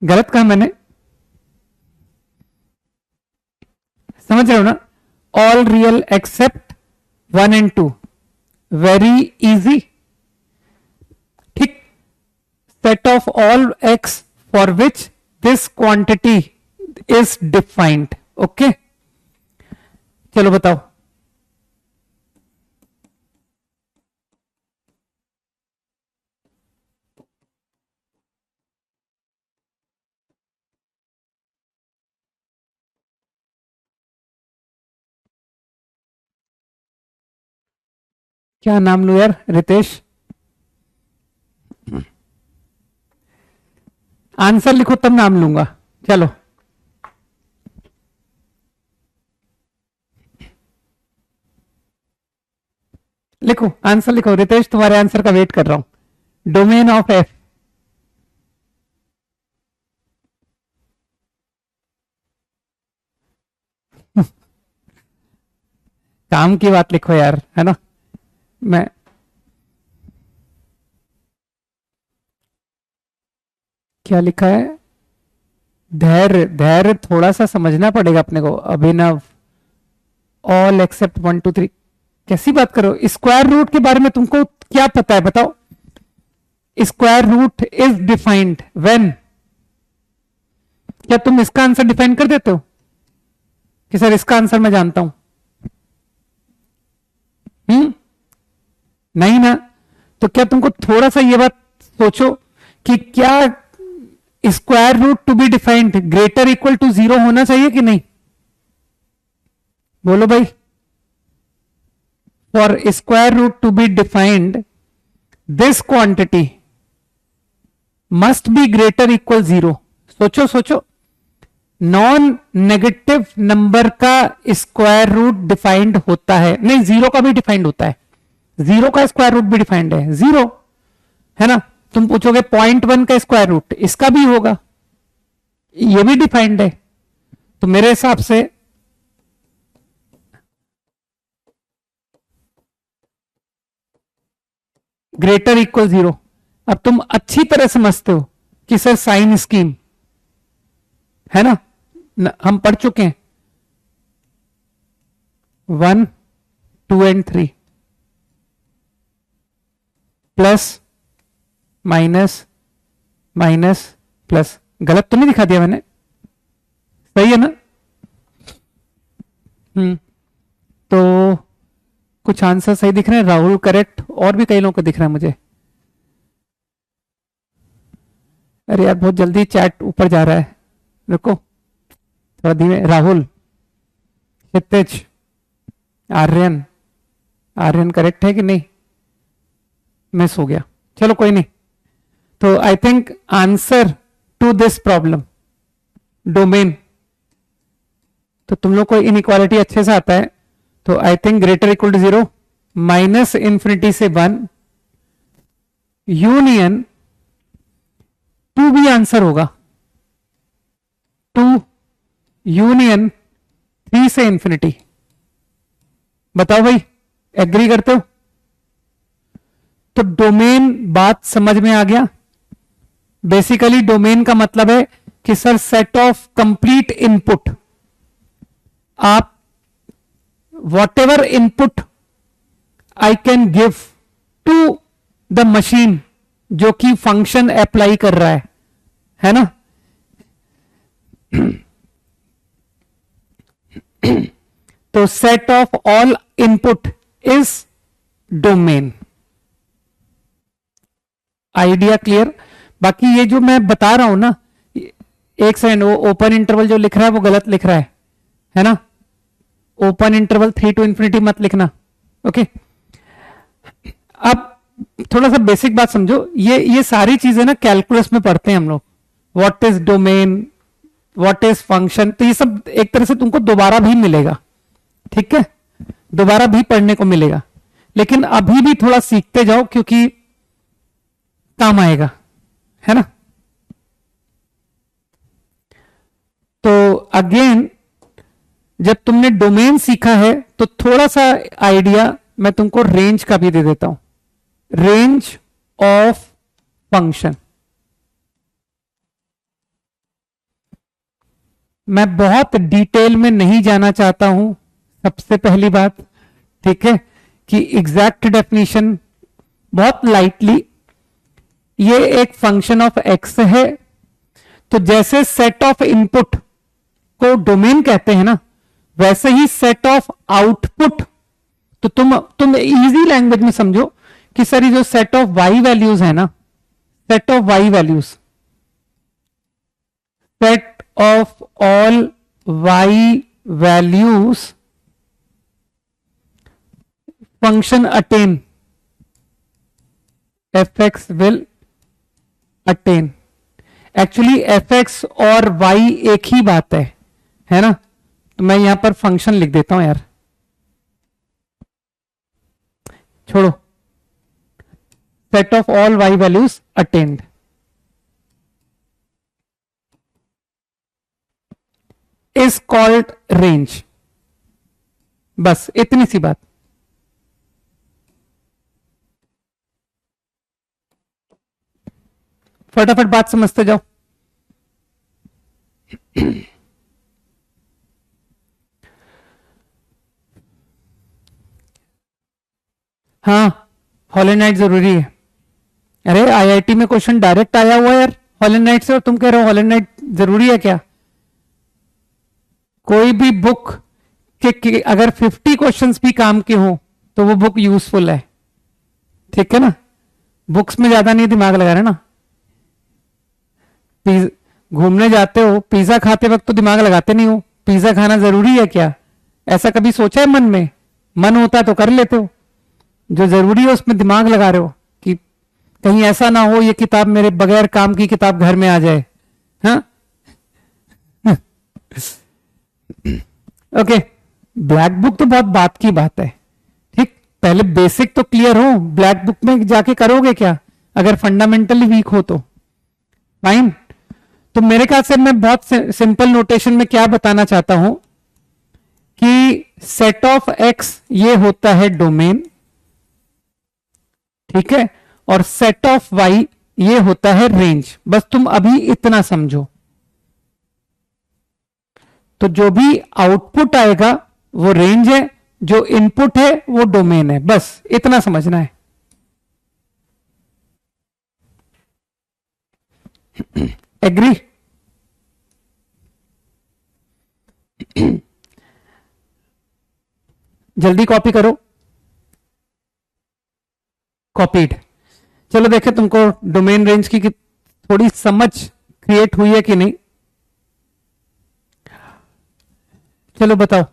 गलत कहा मैंने? समझ रहे हो ना? All real except 1 and 2, very easy. ठीक, set of all x for which this quantity is defined. Okay, चलो बताओ। क्या नाम लू यार? रितेश, आंसर लिखो तब नाम लूंगा। चलो लिखो, आंसर लिखो। रितेश तुम्हारे आंसर का वेट कर रहा हूं। Domain of F. काम की बात लिखो यार, है ना? मैं क्या लिखा है? धैर्य, धैर्य थोड़ा सा समझना पड़ेगा अपने को। अभिनव, ऑल एक्सेप्ट 1 2 3। कैसी बात करो? स्क्वायर रूट के बारे में तुमको क्या पता है बताओ? Square root is defined when. क्या तुम इसका आंसर डिफाइन कर देते हो कि सर इसका आंसर मैं जानता हूं? नहीं ना? तो क्या तुमको थोड़ा सा ये बात सोचो कि क्या square root to be defined greater equal to 0 होना चाहिए कि नहीं? बोलो भाई। For square root to be defined this quantity must be greater equal 0। सोचो सोचो, नॉन नेगेटिव नंबर का स्क्वायर रूट डिफाइंड होता है, नहीं जीरो का भी डिफाइंड होता है, जीरो का स्क्वायर रूट भी डिफाइंड है, जीरो है ना। तुम पूछोगे 0.1 का स्क्वायर रूट, इसका भी होगा, ये भी डिफाइंड है। तो मेरे हिसाब से ग्रेटर इक्वल जीरो। अब तुम अच्छी तरह समझते हो कि सर साइन स्कीम है ना, हम पढ़ चुके हैं 1 2 and 3 plus minus minus plus. गलत तो नहीं दिखा दिया मैंने, सही है ना। तो कुछ आंसर सही दिख रहे हैं, राहुल करेक्ट, और भी कई लोगों को दिख रहा है मुझे। अरे यार बहुत जल्दी चैट ऊपर जा रहा है, रुको थोड़ा धीमे। राहुल, क्षितिज, आर्यन, आर्यन करेक्ट है कि नहीं, मिस हो गया, चलो कोई नहीं। तो I think answer to this problem domain, तो तुम लोग को इनइक्वालिटी अच्छे से आता है, तो I think greater equal to zero, minus infinity से 1, यूनियन 2 भी आंसर होगा, 2 यूनियन 3 से इंफिनिटी। बताओ भाई, एग्री करते हो? तो डोमेन बात समझ में आ गया। बेसिकली डोमेन का मतलब है कि sir set of complete input, आप whatever input I can give to the machine जो कि फंक्शन अप्लाई कर रहा है ना। तो set of all input is domain. Idea clear? बाकी ये जो मैं बता रहा हूं ना, एक सेकंड, वो ओपन इंटरवल जो लिख रहा है वो गलत लिख रहा है ना। ओपन इंटरवल 3 to इंफिनिटी मत लिखना, ओके। अब थोड़ा सा बेसिक बात समझो, ये सारी चीजें ना कैलकुलस में पढ़ते हैं हम लोग, what is domain, what is function, तो ये सब एक तरह से तुमको दोबारा भी मिलेगा, ठीक है, दोबारा भी पढ़ने को मिलेगा, लेकिन अभी भी थोड़ा सीखते जाओ क्योंकि काम आएगा, है ना। तो अगेन जब तुमने डोमेन सीखा है तो थोड़ा सा आइडिया मैं तुमको रेंज का भी दे देता हूं, रेंज ऑफ फंक्शन। मैं बहुत डिटेल में नहीं जाना चाहता हूं, सबसे पहली बात, ठीक है, कि एग्जैक्ट डेफिनेशन बहुत लाइटली, ये एक फंक्शन ऑफ एक्स है, तो जैसे सेट ऑफ इनपुट को डोमेन कहते हैं ना, वैसे ही सेट ऑफ आउटपुट, तो तुम इजी लैंग्वेज में समझो कि सर ये जो सेट ऑफ वाई वैल्यूज है ना, set of y values, set of all y values function attain, f x will attain. Actually f x और वाई एक ही बात है ना। तो मैं यहां पर फंक्शन लिख देता हूं यार, छोड़ो, set of all y values attained is called range. बस इतनी सी बात। फटाफट बात समझते जाओ। हाँ, हॉलैंड जरूरी है। अरे आईआईटी में क्वेश्चन डायरेक्ट आया हुआ है यार हॉलैंड से, और तुम कह रहे हो हॉलैंड जरूरी है क्या? कोई भी बुक के अगर 50 क्वेश्चंस भी काम के हो तो वो बुक यूजफुल है, ठीक है ना। बुक्स में ज्यादा नहीं दिमाग लगा रहे ना। घूमने जाते हो, पिज्जा खाते वक्त तो दिमाग लगाते नहीं हो, पिज्जा खाना जरूरी है क्या? ऐसा कभी सोचा है मन में? मन होता तो कर लेते हो, जो जरूरी है उसमें दिमाग लगा रहे हो कि कहीं ऐसा ना हो ये किताब मेरे बगैर काम की किताब घर में आ जाए। हाँ ओके, ब्लैक बुक तो बहुत बात की बात है, ठीक, पहले बेसिक तो क्लियर हो, ब्लैक बुक में जाके करोगे क्या अगर फंडामेंटली वीक हो तो, फाइन। तो मेरे ख्याल से मैं बहुत सिंपल नोटेशन में क्या बताना चाहता हूं कि सेट ऑफ एक्स ये होता है डोमेन, ठीक है, और सेट ऑफ वाई ये होता है रेंज। बस तुम अभी इतना समझो, तो जो भी आउटपुट आएगा वो रेंज है, जो इनपुट है वो डोमेन है, बस इतना समझना है। एग्री? जल्दी कॉपी करो, कॉपीड। चलो देखे तुमको डोमेन रेंज की थोड़ी समझ क्रिएट हुई है कि नहीं। चलो बताओ,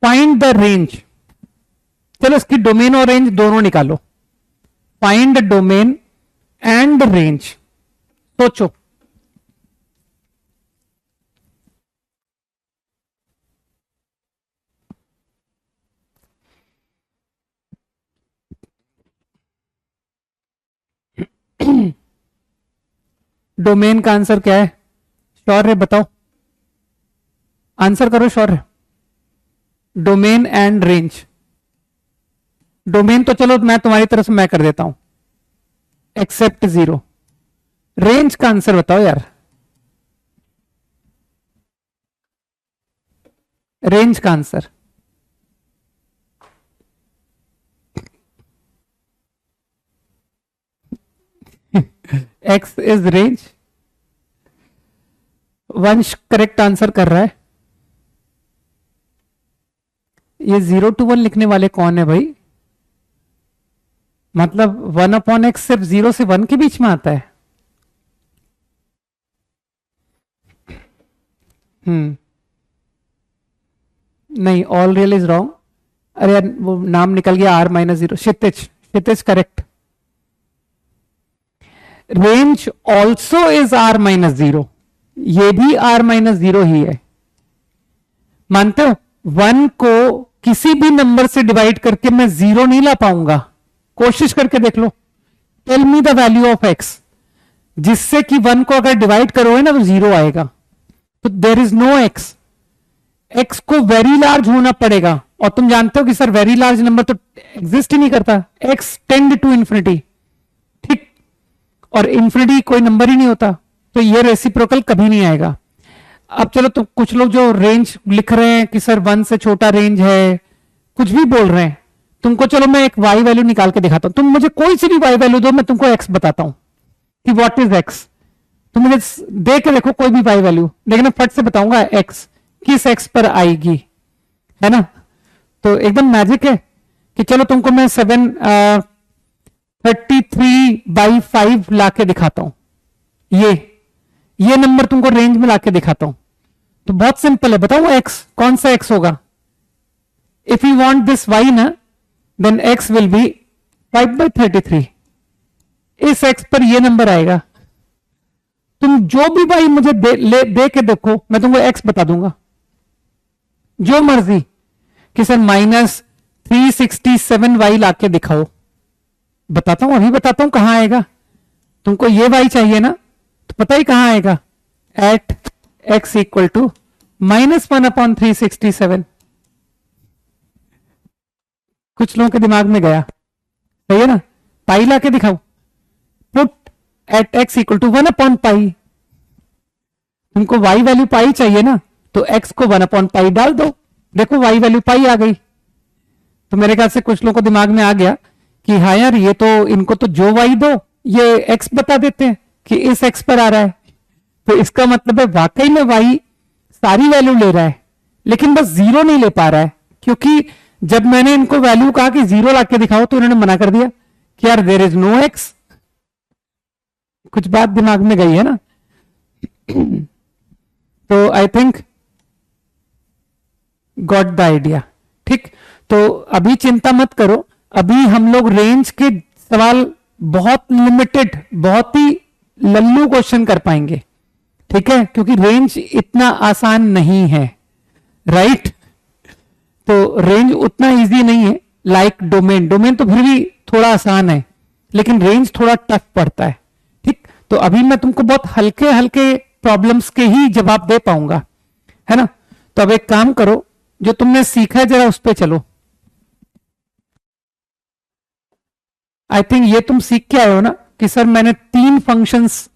फाइंड द रेंज। चलो इसकी डोमेन और रेंज दोनों निकालो, फाइंड डोमेन एंड रेंज। सोचो, डोमेन का आंसर क्या है? श्योर है? बताओ, आंसर करो, श्योर है? Domain and range. डोमेन तो चलो मैं तुम्हारी तरफ से मैं कर देता हूं, एक्सेप्ट 0। रेंज का आंसर बताओ यार, रेंज का आंसर। X is range. वंश करेक्ट आंसर कर रहा है। ये 0 to 1 लिखने वाले कौन है भाई? मतलब 1/x सिर्फ 0 से 1 के बीच में आता है। नहीं, ऑल रियल इज रॉन्ग। अरे यार वो नाम निकल गया, R-0। Kshitij, Kshitij correct. Range also is R-0, ये भी R-0 ही है। मानते हो? 1 को किसी भी नंबर से डिवाइड करके मैं 0 नहीं ला पाऊंगा, कोशिश करके देख लो। Tell me the value of x जिससे कि 1 को अगर डिवाइड करोगे ना तो 0 आएगा। तो there is no x, x को वेरी लार्ज होना पड़ेगा, और तुम जानते हो कि सर वेरी लार्ज नंबर तो एग्जिस्ट ही नहीं करता, एक्स टेंड टू इंफिनिटी, ठीक, और इंफिनिटी कोई नंबर ही नहीं होता, तो ये रेसिप्रोकल कभी नहीं आएगा। अब चलो, तो कुछ लोग जो रेंज लिख रहे हैं कि सर 1 से छोटा रेंज है, कुछ भी बोल रहे हैं, तुमको चलो मैं एक वाई वैल्यू निकाल के दिखाता हूं। तुम मुझे कोई सी भी वाई वैल्यू दो, मैं तुमको एक्स बताता हूं कि व्हाट इज एक्स। तुम मुझे दे के देखो कोई भी वाई वैल्यू, लेकिन मैं फट से बताऊंगा एक्स किस एक्स पर आएगी, है ना। तो एकदम मैजिक है कि चलो तुमको मैं 733/5 ला के दिखाता हूं, ये नंबर तुमको रेंज में ला के दिखाता हूं। तो बहुत सिंपल है, बताओ एक्स कौन सा एक्स होगा? If you want this y ना, देन एक्स विल बी 5/33। इस एक्स पर ये नंबर आएगा। तुम जो भी वाई मुझे दे के देखो, मैं तुमको एक्स बता दूंगा, जो मर्जी, कि सर -367 ला के दिखाओ, बताता हूं, अभी बताता हूं कहां आएगा। तुमको ये वाई चाहिए ना, तो पता ही कहां आएगा, एट एक्स इक्वल टू -1/367। कुछ लोगों के दिमाग में गया, सही है ना। पाई ला के दिखाओ, put at x equal to 1/पाई। तुमको वाई वैल्यू पाई चाहिए ना, तो एक्स को 1/पाई डाल दो, देखो वाई वैल्यू पाई आ गई। तो मेरे ख्याल से कुछ लोगों को दिमाग में आ गया कि हाँ यार, ये तो इनको तो जो वाई दो ये एक्स बता देते हैं कि इस एक्स पर आ रहा है। तो इसका मतलब है वाकई में वाई सारी वैल्यू ले रहा है, लेकिन बस 0 नहीं ले पा रहा है, क्योंकि जब मैंने इनको वैल्यू कहा कि 0 ला के दिखाओ तो इन्होंने मना कर दिया कि यार देयर इज नो एक्स। कुछ बात दिमाग में गई है ना। तो I think got the idea, ठीक। तो अभी चिंता मत करो, अभी हम लोग रेंज के सवाल बहुत लिमिटेड, बहुत ही लल्लू क्वेश्चन कर पाएंगे, ठीक है, क्योंकि रेंज इतना आसान नहीं है, राइट। तो रेंज उतना इजी नहीं है लाइक डोमेन। डोमेन तो फिर भी थोड़ा आसान है, लेकिन रेंज थोड़ा टफ पड़ता है, ठीक। तो अभी मैं तुमको बहुत हल्के हल्के प्रॉब्लम्स के ही जवाब दे पाऊंगा, है ना। तो अब एक काम करो, जो तुमने सीखा है जरा उस पे चलो। आई थिंक ये तुम सीख के आए हो ना कि सर मैंने 3 फंक्शंस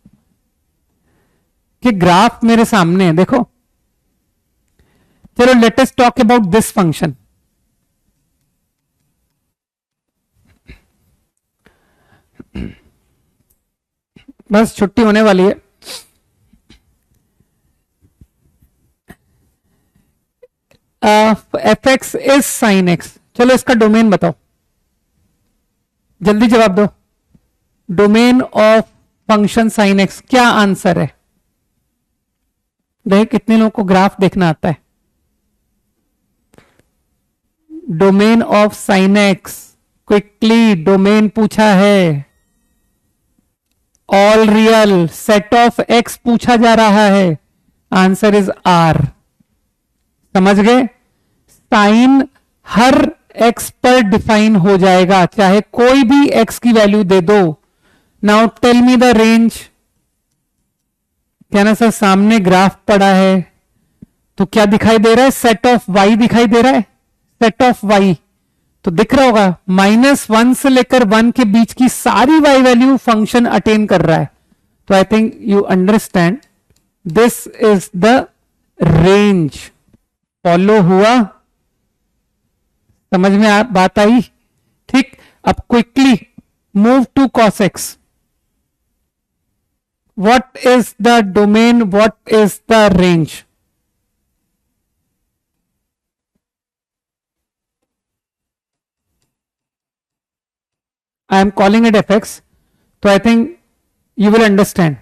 के ग्राफ मेरे सामने है, देखो। चलो let us talk about this function. बस छुट्टी होने वाली है। F x is sine x. चलो इसका डोमेन बताओ, जल्दी जवाब दो। Domain of function sine x क्या आंसर है? देख कितने लोगों को ग्राफ देखना आता है। Domain of sine x, quickly domain पूछा है। All real set of x पूछा जा रहा है, आंसर इज आर। समझ गए? साइन हर एक्स पर डिफाइन हो जाएगा, चाहे कोई भी एक्स की वैल्यू दे दो। Now tell me the range. क्या ना सर सामने ग्राफ पड़ा है तो क्या दिखाई दे रहा है? सेट ऑफ वाई दिखाई दे रहा है। सेट ऑफ वाई तो दिख रहा होगा, -1 से लेकर 1 के बीच की सारी वाई वैल्यू फंक्शन अटेन कर रहा है। तो I think you understand this is the range. Follow हुआ? समझ में बात आई? ठीक। अब quickly move to cos x। What is the domain? What is the range? I am calling it fx, तो I think you will understand,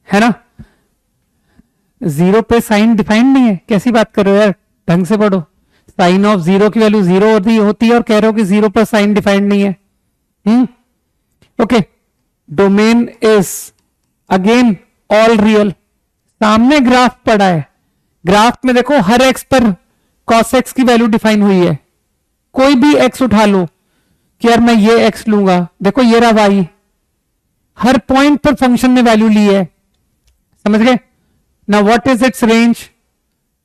है ना। जीरो पे साइन डिफाइंड नहीं है, कैसी बात कर रहे हो यार, ढंग से पढ़ो। साइन ऑफ जीरो की वैल्यू 0 होती है और कह रहे हो कि 0 पर साइन डिफाइंड नहीं है। Okay, domain is again all real. सामने ग्राफ पड़ा है, ग्राफ में देखो हर एक्स पर cos x की वैल्यू डिफाइन हुई है। कोई भी एक्स उठा लो कि यार मैं ये एक्स लूंगा, देखो ये रहा वाई, हर पॉइंट पर फंक्शन ने वैल्यू ली है। समझ गए ना? What is it's range?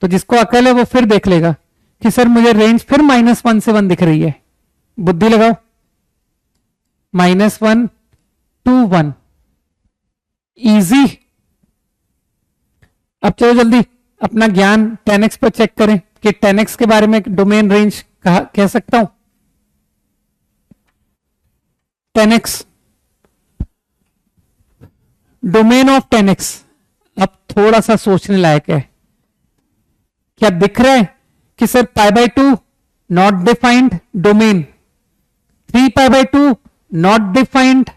तो जिसको अकल है वो फिर देख लेगा कि सर मुझे रेंज फिर -1 से 1 दिख रही है। बुद्धि लगाओ, -1 to 1, इजी। अब चलो जल्दी अपना ज्ञान 10x पर चेक करें कि 10x के बारे में डोमेन रेंज कह सकता हूं। 10x डोमेन ऑफ 10x अब थोड़ा सा सोचने लायक है। क्या दिख रहा है कि sir π/2 not defined domain, 3π/2 not defined,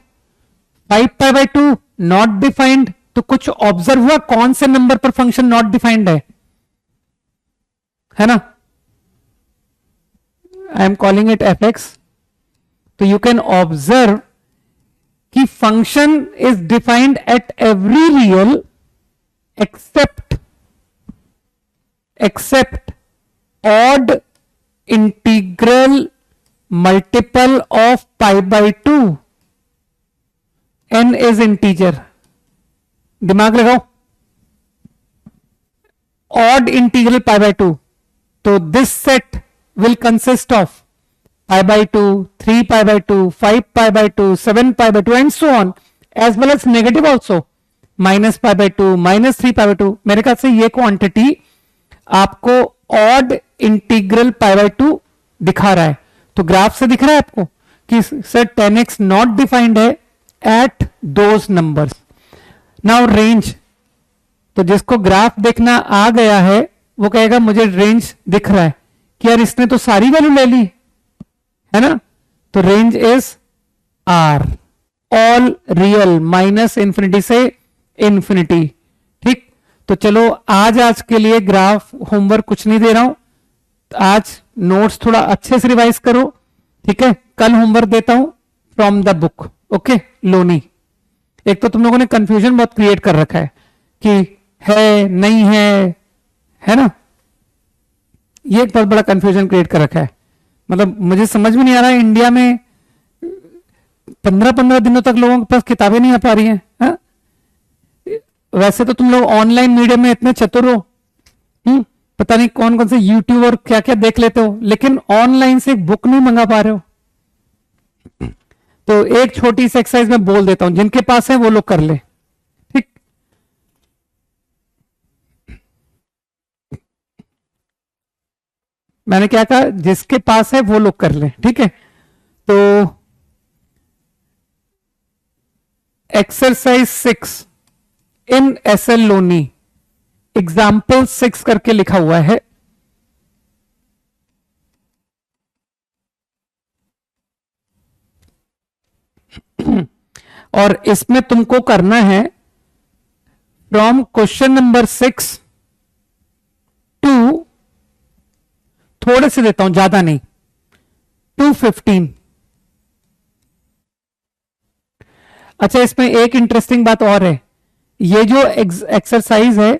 5π/2 not defined. तो कुछ ऑब्जर्व हुआ कौन से नंबर पर फंक्शन नॉट डिफाइंड है ना। I am calling it fx। तो यू कैन ऑब्जर्व कि function is defined at every real except odd integral multiple of π/2। n is integer. दिमाग लगाओ, ऑड इंटीग्रल π/2। तो this set will consist of π/2, 3π/2, 5π/2, 7π/2 and so on, as well as negative also, -π/2, -3π/2। मेरे ख्याल से ये quantity आपको odd integral π/2 दिखा रहा है। तो ग्राफ से दिख रहा है आपको कि सर 10x नॉट डिफाइंड है at those numbers. Now range, तो जिसको ग्राफ देखना आ गया है वो कहेगा मुझे रेंज दिख रहा है कि यार इसने तो सारी वैल्यू ले ली, है ना। तो range is R, all real, -∞ से इंफिनिटी। ठीक। तो चलो आज के लिए ग्राफ होमवर्क कुछ नहीं दे रहा हूं, आज नोट्स थोड़ा अच्छे से रिवाइज करो, ठीक है। कल होमवर्क देता हूं from the book, okay. Loni एक तो तुम लोगों ने कंफ्यूजन बहुत क्रिएट कर रखा है कि है नहीं है ना, ये एक बहुत बड़ा कंफ्यूजन क्रिएट कर रखा है। मतलब मुझे समझ में नहीं आ रहा है, इंडिया में 15-15 दिनों तक लोगों के पास किताबें नहीं आ पा रही हैं। हा? वैसे तो तुम लोग ऑनलाइन मीडियम में इतने चतुर हो, पता नहीं कौन कौन से यूट्यूब और क्या क्या देख लेते हो, लेकिन ऑनलाइन से एक बुक नहीं मंगा पा रहे हो। तो एक छोटी सी एक्सरसाइज में बोल देता हूं, जिनके पास है वो लोग कर ले, ठीक। मैंने क्या कहा, जिसके पास है वो लोग कर ले, ठीक है। तो एक्सरसाइज 6 इन एसएल लोनी एग्जाम्पल 6 करके लिखा हुआ है। और इसमें तुमको करना है फ्रॉम क्वेश्चन नंबर 6 टू, थोड़े से देता हूं ज्यादा नहीं, 215। अच्छा, इसमें एक इंटरेस्टिंग बात और है, ये जो एक्सरसाइज है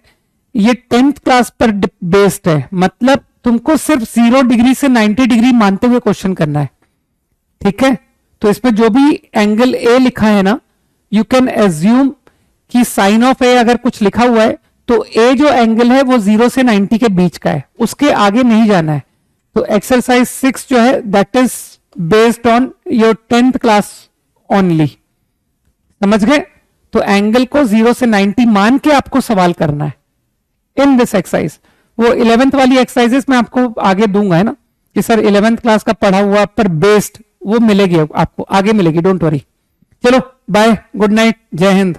ये 10th क्लास पर बेस्ड है, मतलब तुमको सिर्फ 0 डिग्री से 90 डिग्री मानते हुए क्वेश्चन करना है, ठीक है। तो इसमें जो भी एंगल ए लिखा है ना, यू कैन एज्यूम कि साइन ऑफ ए अगर कुछ लिखा हुआ है तो ए जो एंगल है वो 0 से 90 के बीच का है, उसके आगे नहीं जाना है। तो एक्सरसाइज 6 जो है that is based on your 10th class only, समझ गए। तो एंगल को 0 से 90 मान के आपको सवाल करना है इन दिस एक्सरसाइज। वो 11th वाली एक्सरसाइजेस मैं आपको आगे दूंगा, है ना, कि सर 11th क्लास का पढ़ा हुआ पर बेस्ड वो मिलेगी, आपको आगे मिलेगी, डोंट वरी। चलो बाय, गुड नाइट, जय हिंद।